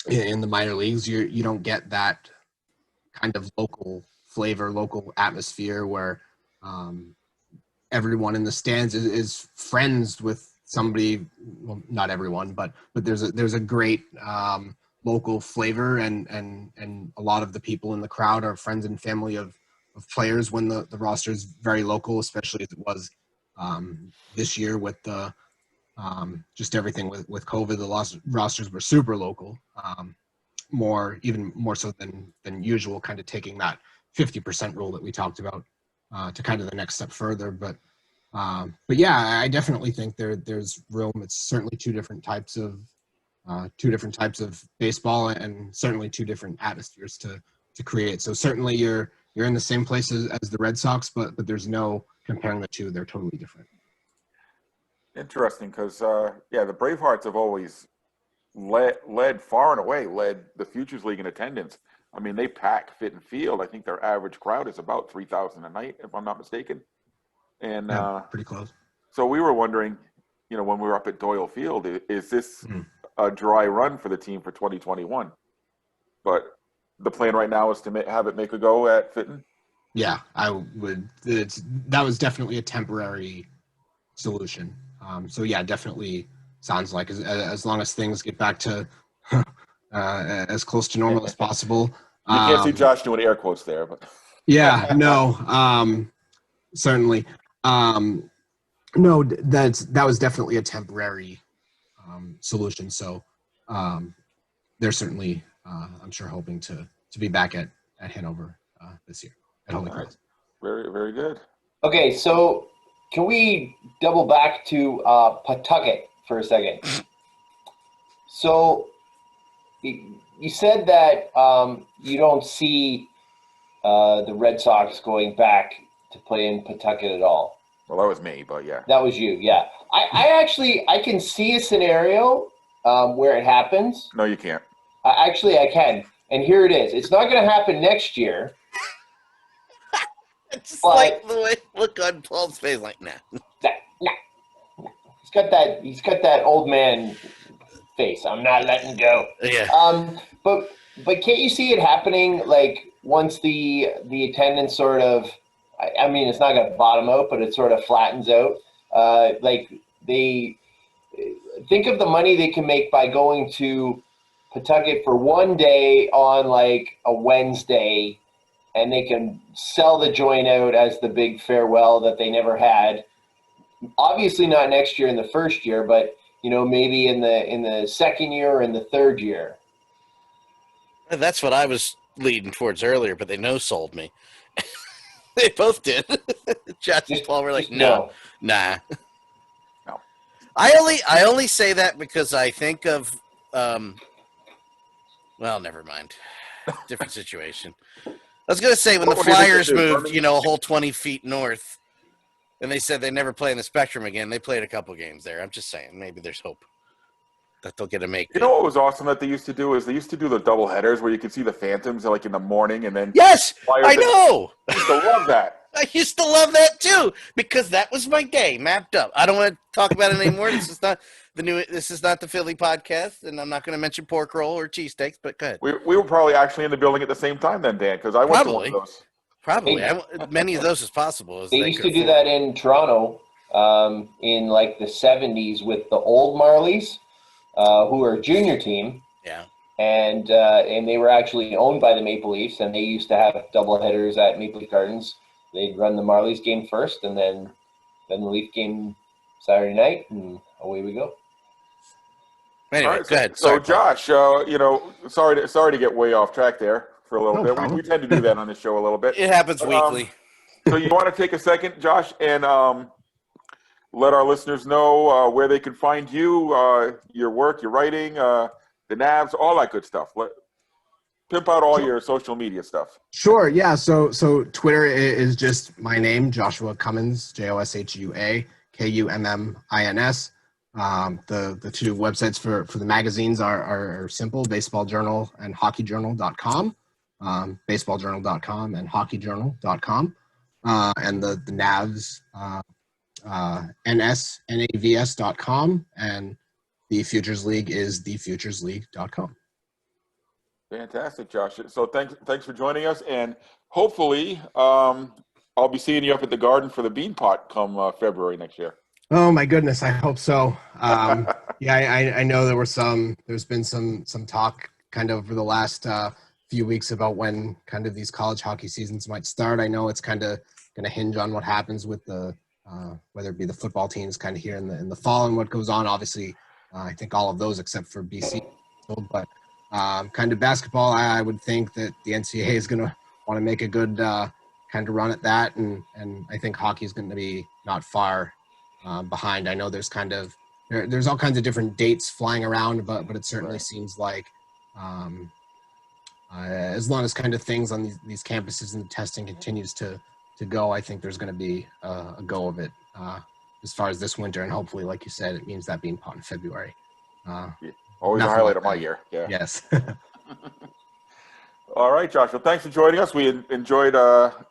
in the minor leagues you don't get that kind of local flavor, local atmosphere where everyone in the stands is friends with somebody. Well, not everyone, but there's a great local flavor, and a lot of the people in the crowd are friends and family of players when the roster is very local, especially as it was this year with the just everything with COVID. The rosters were super local, even more so than usual, kind of taking that 50% rule that we talked about to kind of the next step further. But yeah, I definitely think there's room. It's certainly two different types of baseball, and certainly 2 different atmospheres to create. So certainly you're in the same place as the Red Sox, but there's no comparing the 2. They're totally different. Interesting, because the Bravehearts have always led far and away, led the Futures League in attendance. I mean, they pack Fit and Field. I think their average crowd is about 3,000 a night, if I'm not mistaken. And pretty close. So we were wondering, when we were up at Doyle Field, is this a dry run for the team for 2021? But the plan right now is to have it make a go at Fitton. Yeah, I would. That was definitely a temporary solution. So yeah, definitely sounds like as long as things get back to as close to normal as possible. You can't see Josh doing air quotes there, but Yeah, no, certainly. No, that was definitely a temporary solution. So they're certainly, I'm sure, hoping to be back at Hanover this year at Holy All right. Cross. Very, very good. Okay, so can we double back to Pawtucket for a second? So you said that you don't see the Red Sox going back to play in Pawtucket at all. Well, that was me, but yeah. That was you, yeah. I can see a scenario where it happens. No, you can't. I can. And here it is. It's not going to happen next year. It's just But- like the way look on Paul's face, like nah. Nah. He's got that old man face. I'm not letting go. Yeah. But can't you see it happening? Like once the attendance sort of, I mean, it's not going to bottom out, but it sort of flattens out. Like they think of the money they can make by going to Pawtucket for one day on like a Wednesday, and they can sell the joint out as the big farewell that they never had. Obviously not next year in the first year, but maybe in the second year or in the third year. That's what I was leading towards earlier, but they no-sold me. They both did. Josh and Paul were like, no, nah. No. I only say that because I think of well, never mind. Different situation. I was gonna say when the What do you think Flyers this is, moved, Birmingham? a whole 20 feet north, and they said they never play in the Spectrum again. They played a couple games there. I'm just saying, maybe there's hope that they'll get to make. You know what was awesome that they used to do is they used to do the double headers where you could see the Phantoms like in the morning and then Yes, Flyers I know. I used to love that. I used to love that too because that was my day mapped up. I don't want to talk about it anymore. This is not the Philly podcast, and I'm not going to mention pork roll or cheesesteaks. But go ahead. We were probably actually in the building at the same time then, Dan, because I went to one of those. Probably many of those as possible. As They used to do that in Toronto in like the 70s with the old Marlies, who were a junior team. Yeah. And they were actually owned by the Maple Leafs, and they used to have doubleheaders at Maple Leaf Gardens. They'd run the Marlies game first, and then the Leaf game Saturday night, and away we go. Anyway, All right, go ahead. So, Sorry, Paul. Josh, sorry to get way off track there for a little No bit. problem. We tend to do that on this show a little bit. It happens weekly. So you want to take a second, Josh, and let our listeners know where they can find you, your work, your writing, the Navs, all that good stuff. Pimp out all your social media stuff. Sure. Yeah. So Twitter is just my name, Joshua Kummins, Joshua Kummins. The two websites for the magazines are simple: Baseball Journal and HockeyJournal.com, BaseballJournal.com and HockeyJournal.com, and the Navs NavS.com, and the Futures League is thefuturesleague.com. Fantastic, Josh. So thanks for joining us, and hopefully I'll be seeing you up at the Garden for the Bean Pot come February next year. Oh my goodness, I hope so. Yeah, I know there's been some talk kind of over the last few weeks about when kind of these college hockey seasons might start. I know it's kind of going to hinge on what happens with the whether it be the football teams kind of here in the fall and what goes on. Obviously, I think all of those except for BC, but kind of basketball, I would think that the NCAA is going to want to make a good kind of run at that, and I think hockey is going to be not far behind. I know there's there's all kinds of different dates flying around, but it certainly seems like as long as kind of things on these campuses and the testing continues to go, I think there's going to be a go of it as far as this winter, and hopefully, like you said, it means that being pot in February. Always a Nothing highlight like of my that. year. Yeah. Yes. All right, Josh. Well, thanks for joining us. We enjoyed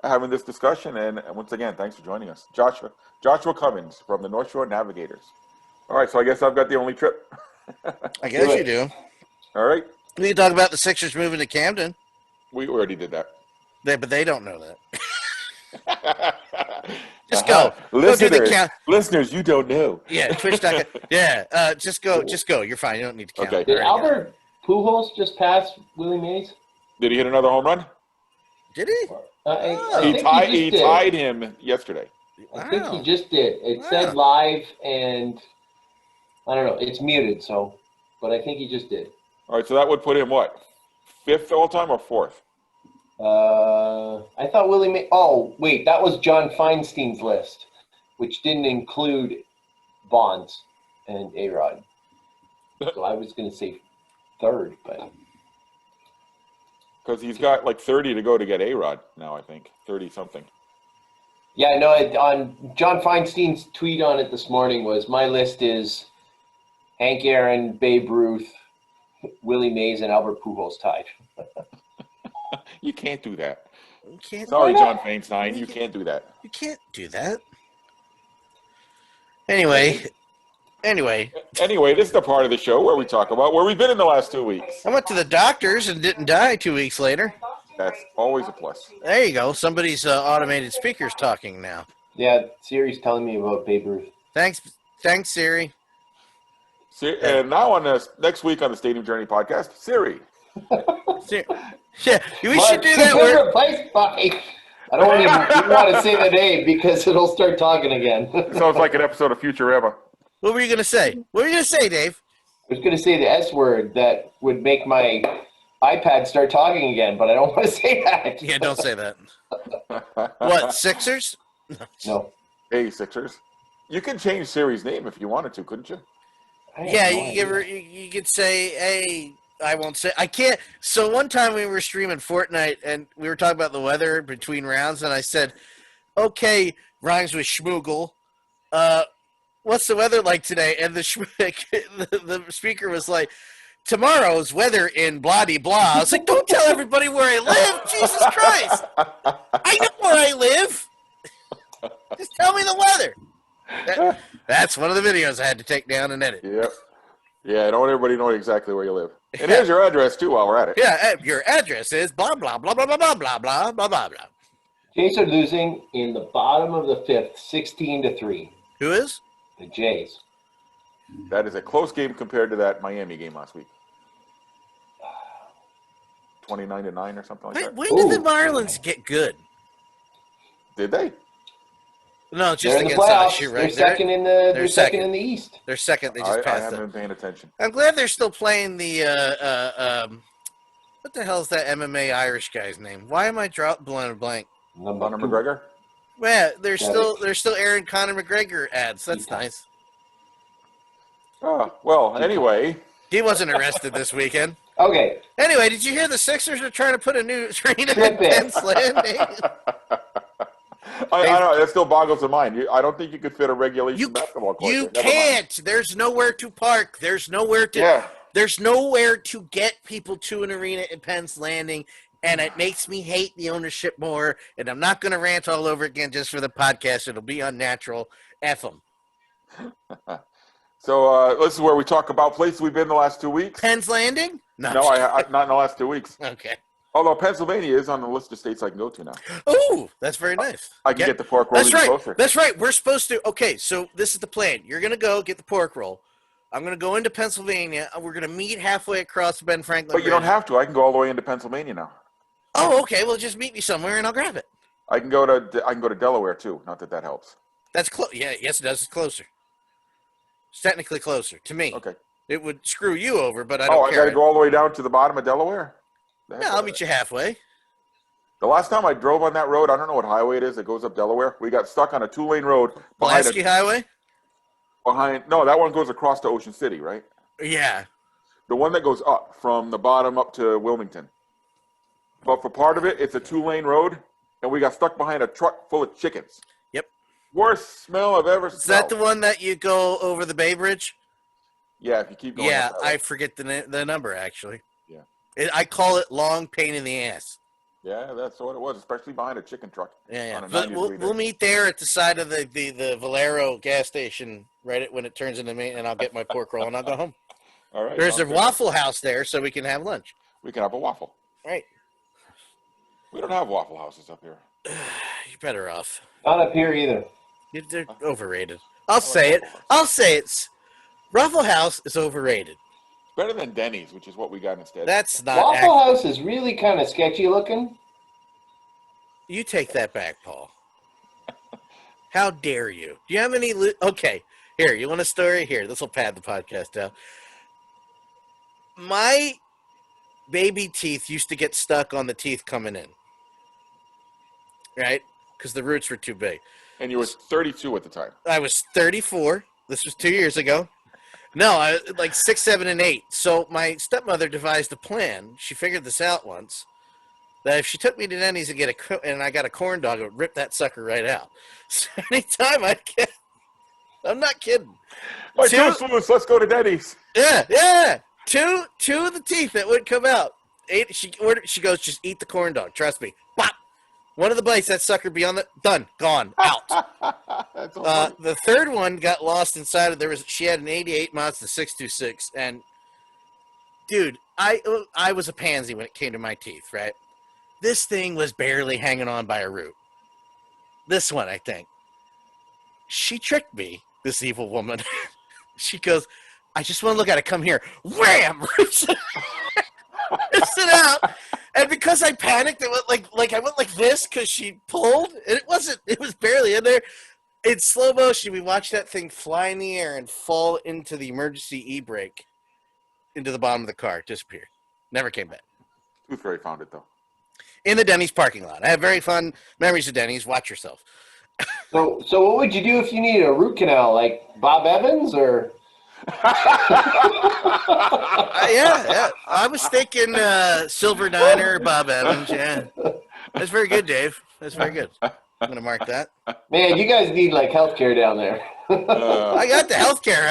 having this discussion, and once again, thanks for joining us, Joshua Kummins from the North Shore Navigators. All right, so I guess I've got the only trip. I guess you do. All right, We can talk about the Sixers moving to Camden. we already did that. But they don't know that. Just go. Go do the Listeners, you don't know. Yeah, Twitch.com. Yeah, just go. You're fine. You don't need to count. Okay. Did Already got it. Albert Pujols just pass Willie Mays? Did he hit another home run? Did he? I He think tied. just He did. tied him yesterday. I think he Wow. just did. It said live, and I don't know. It's muted, so, but I think he just did. All right, so that would put him what? 5th all time or 4th? I thought Willie May. Oh, wait, that was John Feinstein's list, which didn't include Bonds and A-Rod. So I was going to say 3rd, but Because he's got like 30 to go to get A-Rod now, I think. 30 something. yeah, no. On John Feinstein's tweet on it this morning was my list is Hank Aaron, Babe Ruth, Willie Mays, and Albert Pujols tied. You can't do that. You can't. Sorry, Why John not? Feinstein. You can't do that. You can't do that. Anyway, Anyway, this is the part of the show where we talk about where we've been in the last 2 weeks. I went to the doctors and didn't die 2 weeks later. That's always a plus. There you go. Somebody's automated speaker's talking now. Yeah, Siri's telling me about Babe Ruth. Thanks, Siri. See, and now on this next week on the Stadium Journey podcast, Siri. Yeah, we should do that. We're replaced by. I don't even want to say the name because it'll start talking again. Sounds like an episode of Futurama. What were you gonna say? What were you gonna say, Dave? I was going to say the S word that would make my iPad start talking again, but I don't want to say that. Yeah, don't say that. What, Sixers? No. Hey, Sixers. You can change Siri's name if you wanted to, couldn't you? I have Yeah, no you give idea. her. You could say, "Hey." I won't say. I can't. So one time we were streaming Fortnite and we were talking about the weather between rounds, and I said, "Okay, rhymes with schmoogle. What's the weather like today?" And the speaker was like, "Tomorrow's weather in blah de blah." I was like, "Don't tell everybody where I live, Jesus Christ! I know where I live. Just tell me the weather." That's one of the videos I had to take down and edit. Yep. Yeah, don't everybody know exactly where you live. And here's your address, too, while we're at it. Yeah, your address is blah blah blah blah blah blah blah blah blah blah blah. Jays are losing in the bottom of the 5th, 16-3. Who is? The Jays. That is a close game compared to that Miami game last week. 29-9 or something like that. When did the Ooh. Marlins get good? Did they? No, just They're in the against us. playoffs. You're They're right. second in the. they're They're second second. in the East. They're second. They just I passed haven't them. been paying attention. I'm glad they're still playing the. What the hell is that MMA Irish guy's name? Why am I blowing a blank? Number Conor 2. McGregor? Yeah, they're Yeah. still airing Conor McGregor ads. That's Yeah. nice. Oh, well, anyway. He wasn't arrested this weekend. Okay. Anyway, did you hear the Sixers are trying to put a new arena in Trip it. Penn's Landing? I don't know. That still boggles the mind. I don't think you could fit a regulation You- basketball court. You there. Never mind. can't. There's nowhere to park. There's nowhere to. Yeah. There's nowhere to get people to an arena in Penn's Landing, and it makes me hate the ownership more. And I'm not going to rant all over again just for the podcast. It'll be unnatural. F them. So this is where we talk about places we've been the last 2 weeks. Penn's Landing? No, not in the last 2 weeks. Okay. Although Pennsylvania is on the list of states I can go to now. Ooh, that's very nice. I can get the pork roll That's even right. closer. That's right. We're supposed to. Okay, so this is the plan. You're going to go get the pork roll. I'm going to go into Pennsylvania. We're going to meet halfway across the Ben Franklin But you don't Bridge. have to. I can go all the way into Pennsylvania now. Oh, okay. Well, just meet me somewhere and I'll grab it. I can go to Delaware too. Not that helps. That's close. Yeah, yes, it does. It's closer. It's technically closer to me. Okay. It would screw you over, but I don't I got care. to go all the way down to the bottom of Delaware. Yeah, I'll meet you halfway. The last time I drove on that road, I don't know what highway it is that goes up Delaware. We got stuck on a 2-lane road Pulaski Highway? No, that one goes across to Ocean City, right? Yeah. The one that goes up from the bottom up to Wilmington. But for part of it, it's a 2-lane road, and we got stuck behind a truck full of chickens. Yep. Worst smell I've ever Is smelled. that the one that you go over the Bay Bridge? Yeah, if you keep going. Yeah, up that way. I forget the number, actually. Yeah. I call it long pain in the ass. Yeah, that's what it was, especially behind a chicken truck. Yeah. On a But 90-degree we'll day. meet there at the side of the Valero gas station right when it turns into me, and I'll get my pork roll and I'll go home. All right. There's a sounds good. Waffle House there, so we can have lunch. We can have a waffle. Right. We don't have Waffle Houses up here. You're better off. Not up here either. They're overrated. I'll say it. I'll say it. Waffle House is overrated. Better than Denny's, which is what we got instead. That's not Waffle House is really kind of sketchy looking. You take that back, Paul. How dare you? Do you have any? Okay, here. You want a story? Here, this will pad the podcast out. My baby teeth used to get stuck on the teeth coming in, right? Because the roots were too big. And you were 32 at the time. I was 34. This was 2 years ago. No, I like 6, 7, and 8. So my stepmother devised a plan. She figured this out once. That if she took me to Denny's and I got a corn dog, it would rip that sucker right out. So anytime I'm not kidding. My tooth's loose. Let's go to Denny's. Yeah. Two of the teeth that would come out. She goes, just eat the corn dog. Trust me. Pop. One of the bites, that sucker beyond gone, out. That's so funny. The third one got lost inside of she had an 88 Mazda 626, and dude, I was a pansy when it came to my teeth, right? This thing was barely hanging on by a root. This one, I think. She tricked me, this evil woman. She goes, I just want to look at it. Come here. Wham! Rips it out. And because I panicked, it went like I went like this because she pulled. And it was barely in there. In slow motion, we watched that thing fly in the air and fall into the emergency e-brake into the bottom of the car. Disappeared. Never came back. Tooth Fairy found it, though. In the Denny's parking lot. I have very fun memories of Denny's. Watch yourself. So what would you do if you needed a root canal, like Bob Evans, or? Yeah. I was thinking Silver Niner, Bob Evans. Yeah, that's very good, Dave. That's very good. I'm gonna mark that. Man, you guys need like healthcare down there. I got the healthcare.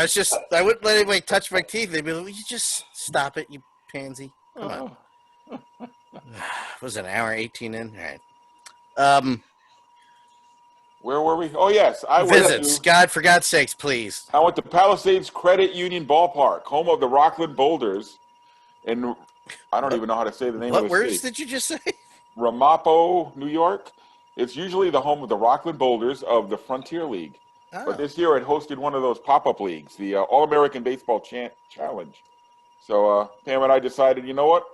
I wouldn't let anybody touch my teeth. They'd be like, "Will you just stop it, you pansy?" Come on. Was it an hour 18 in? All right. Where were we? Oh, yes. Visits. God, for God's sakes, please. I went to Palisades Credit Union Ballpark, home of the Rockland Boulders. And I don't even know how to say the name of What the words city. did you just say? Ramapo, New York. It's usually the home of the Rockland Boulders of the Frontier League. Oh. But this year it hosted one of those pop-up leagues, the All-American Baseball Challenge. So Pam and I decided, you know what?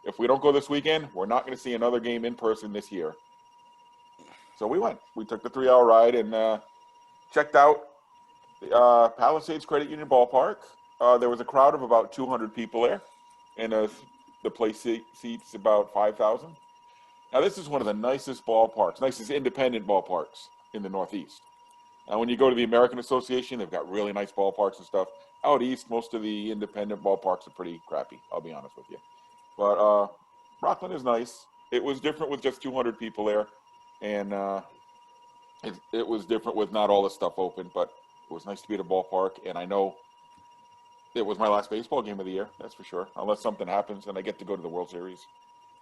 If we don't go this weekend, we're not going to see another game in person this year. So we went. We took the 3-hour ride and checked out the Palisades Credit Union Ballpark. There was a crowd of about 200 people there, and the place seats about 5,000. Now, this is one of the nicest independent ballparks in the Northeast. Now, when you go to the American Association, they've got really nice ballparks and stuff. Out east, most of the independent ballparks are pretty crappy, I'll be honest with you. But Rockland is nice. It was different with just 200 people there, and it was different with not all the stuff open, but it was nice to be at a ballpark, and I know it was my last baseball game of the year, that's for sure, unless something happens and I get to go to the World Series.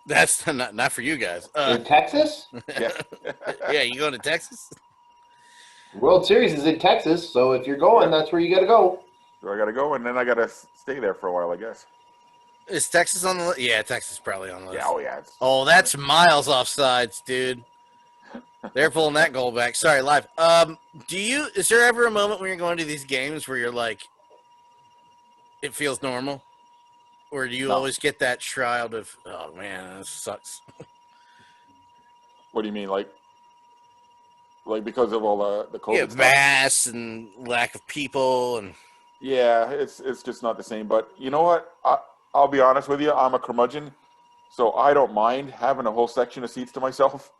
That's not for you guys. In Texas? Yeah. Yeah, you going to Texas? World Series is in Texas, so if you're going, that's where you got to go. So I got to go, and then I got to stay there for a while, I guess. Is Texas on the list? Yeah, Texas is probably on the list. Yeah, yeah. Oh, that's miles off sides, dude. They're pulling that goal back. Sorry, live. Is there ever a moment when you're going to these games where you're like, it feels normal? Or do you always get that shroud of, oh man, this sucks? What do you mean, like because of all the COVID stuff? Mass and lack of people and. Yeah, it's just not the same. But you know what? I'll be honest with you. I'm a curmudgeon, so I don't mind having a whole section of seats to myself.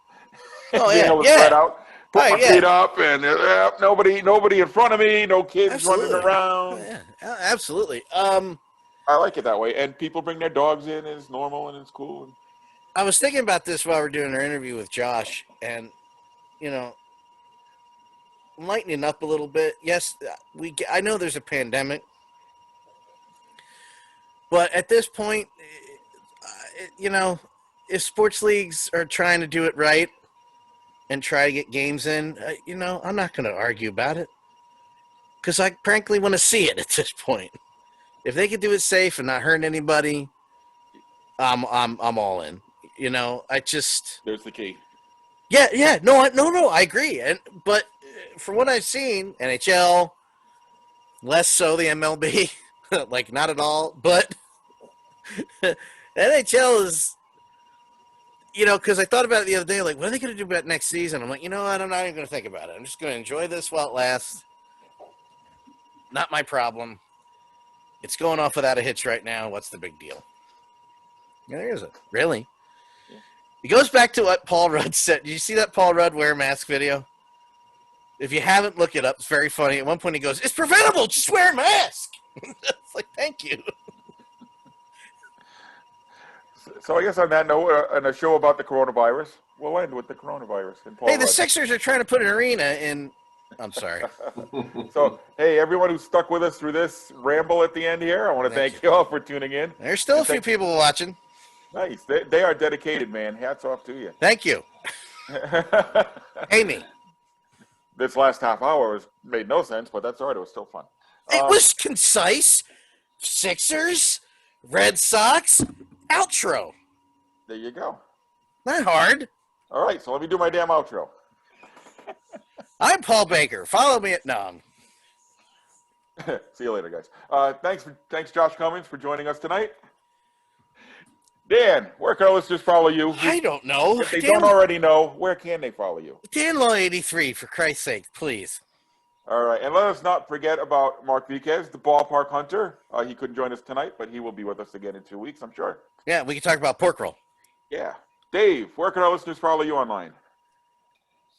Oh, being able to yeah. spread out, put my yeah. feet up, and nobody in front of me, no kids Absolutely. running around. Yeah, absolutely. I like it that way, and people bring their dogs in, and it's normal and it's cool. I was thinking about this while we're doing our interview with Josh, and lightening up a little bit. Yes, I know there's a pandemic, but at this point, if sports leagues are trying to do it right and try to get games in, I'm not going to argue about it because I frankly want to see it at this point. If they could do it safe and not hurt anybody, I'm all in. There's the key. Yeah, no, I agree. But from what I've seen, NHL, less so the MLB, like not at all. But NHL because I thought about it the other day, like, what are they going to do about next season? I'm like, you know what? I'm not even going to think about it. I'm just going to enjoy this while it lasts. Not my problem. It's going off without a hitch right now. What's the big deal? Yeah, there is it. Really? Yeah. It goes back to what Paul Rudd said. Did you see that Paul Rudd wear mask video? If you haven't, look it up. It's very funny. At one point, he goes, "It's preventable. Just wear a mask." It's like, thank you. So I guess on that note, and a show about the coronavirus, we'll end with the coronavirus. And Paul Hey, the Rudd. Sixers are trying to put an arena in. I'm sorry. So, hey, everyone who's stuck with us through this ramble at the end here, I want to Thank thank you all for tuning in. There's still a few people watching. Nice. They are dedicated, man. Hats off to you. Thank you. Amy. This last half hour made no sense, but that's all right. It was still fun. It was concise. Sixers, Red Sox, outro. There you go. Not hard. All right, so let me do my damn outro. I'm Paul Baker. Follow me at No. See you later, guys. Thanks, Josh Kummins, for joining us tonight. Dan, where can our listeners follow you? I don't know. If they don't already know, where can they follow you? Dan Law 83, for Christ's sake, please. All right, and let us not forget about Mark Viquez, the ballpark hunter. He couldn't join us tonight, but he will be with us again in 2 weeks, I'm sure. Yeah, we can talk about pork roll. Yeah. Dave, where can our listeners follow you online?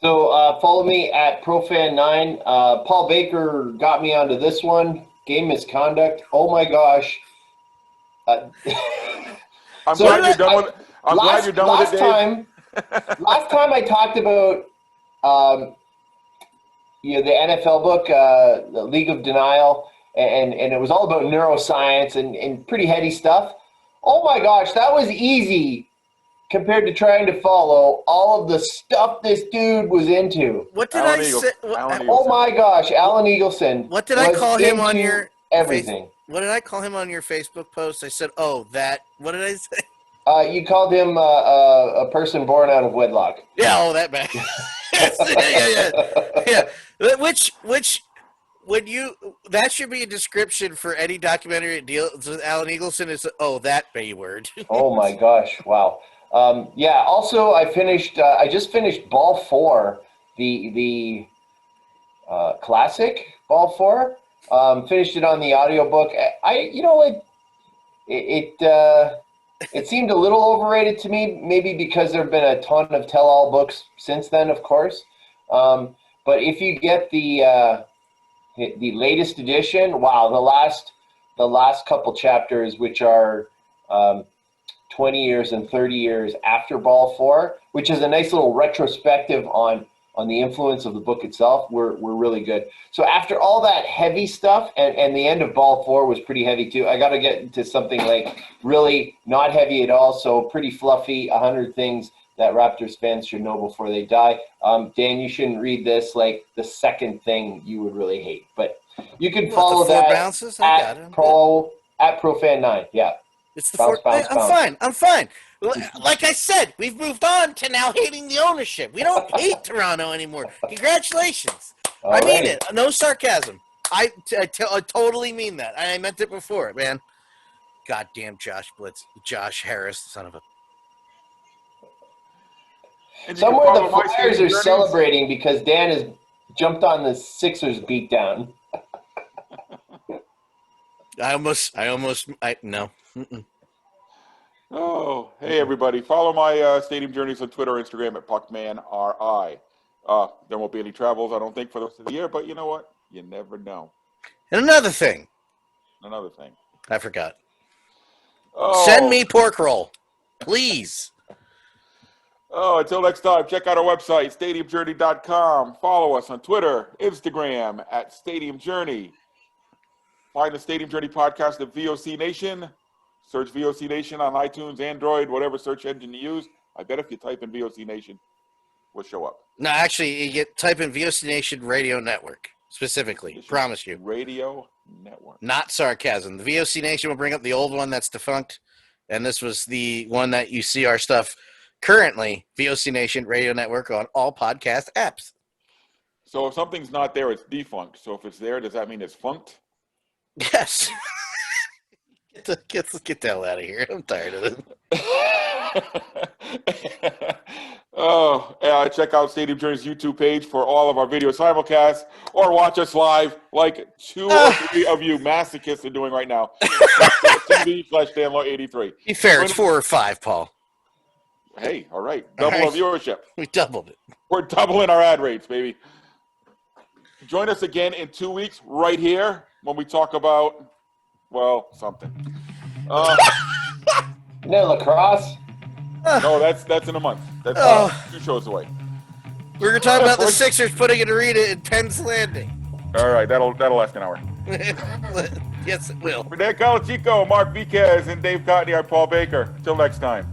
So follow me at ProFan9. Paul Baker got me onto this one. Game misconduct. Oh my gosh. I'm glad you're done with it. I'm glad you're done with it, Dave. Last time I talked about the NFL book, the League of Denial, and it was all about neuroscience and pretty heady stuff. Oh my gosh, that was easy compared to trying to follow all of the stuff this dude was into. What did I say? Oh my gosh, Alan Eagleson. What did I call him on your everything? What did I call him on your Facebook post? I said, "Oh, that." What did I say? You called him a person born out of wedlock. Yeah, oh, that bad. yeah. Which when you that should be a description for any documentary that deals with Alan Eagleson is that B word. Oh my gosh! Wow. Also, I just finished Ball 4, the classic Ball 4. Finished it on the audiobook. It seemed a little overrated to me, maybe because there have been a ton of tell-all books since then, of course. But if you get the latest edition, wow, the last couple chapters, which are 20 years and 30 years after Ball 4, which is a nice little retrospective on the influence of the book itself, were really good. So after all that heavy stuff, and the end of Ball 4 was pretty heavy too, I got to get into something like really not heavy at all, so pretty fluffy, 100 things that Raptors fans should know before they die. Dan, you shouldn't read this, like the second thing you would really hate. But you can follow that bounces? at ProFan9, yeah. It's the bounce, bounce, I'm fine. Like I said, we've moved on to now hating the ownership. We don't hate Toronto anymore. Congratulations. I mean it. No sarcasm. I totally mean that. I meant it before, man. Goddamn Josh Harris, son of a. Somewhere the Flyers are celebrating because Dan has jumped on the Sixers beatdown. No. Mm-mm. Oh, hey everybody! Follow my Stadium Journeys on Twitter, Instagram at PuckmanRI. There won't be any travels, I don't think, for the rest of the year. But you know what? You never know. And another thing. I forgot. Oh. Send me pork roll, please. Oh, until next time, check out our website, stadiumjourney.com. Follow us on Twitter, Instagram at Stadium Journey. Find the Stadium Journey podcast at VOC Nation. Search VOC Nation on iTunes, Android, whatever search engine you use. I bet if you type in VOC Nation, we'll show up. No, actually, you type in VOC Nation Radio Network, specifically. Promise you. Radio Network. Not sarcasm. The VOC Nation will bring up the old one that's defunct, and this was the one that you see our stuff currently, VOC Nation Radio Network, on all podcast apps. So if something's not there, it's defunct. So if it's there, does that mean it's funked? Yes. Get the hell out of here. I'm tired of it. Oh, yeah, check out Stadium Journey's YouTube page for all of our video simulcasts, or watch us live like 2 or 3 of you masochists are doing right now. TV/Danlaw83. Be fair, it's 4 or 5, Paul. Hey, all right. Double our viewership. We doubled it. We're doubling our ad rates, baby. Join us again in 2 weeks right here when we talk about, well, something. No lacrosse. No, that's in a month. That's 2 shows away. We're going to talk about the Sixers putting an arena in Penn's Landing. All right, that'll last an hour. Yes, it will. For Dan Calachico, Mark Viquez, and Dave Cotney, I'm Paul Baker. Until next time.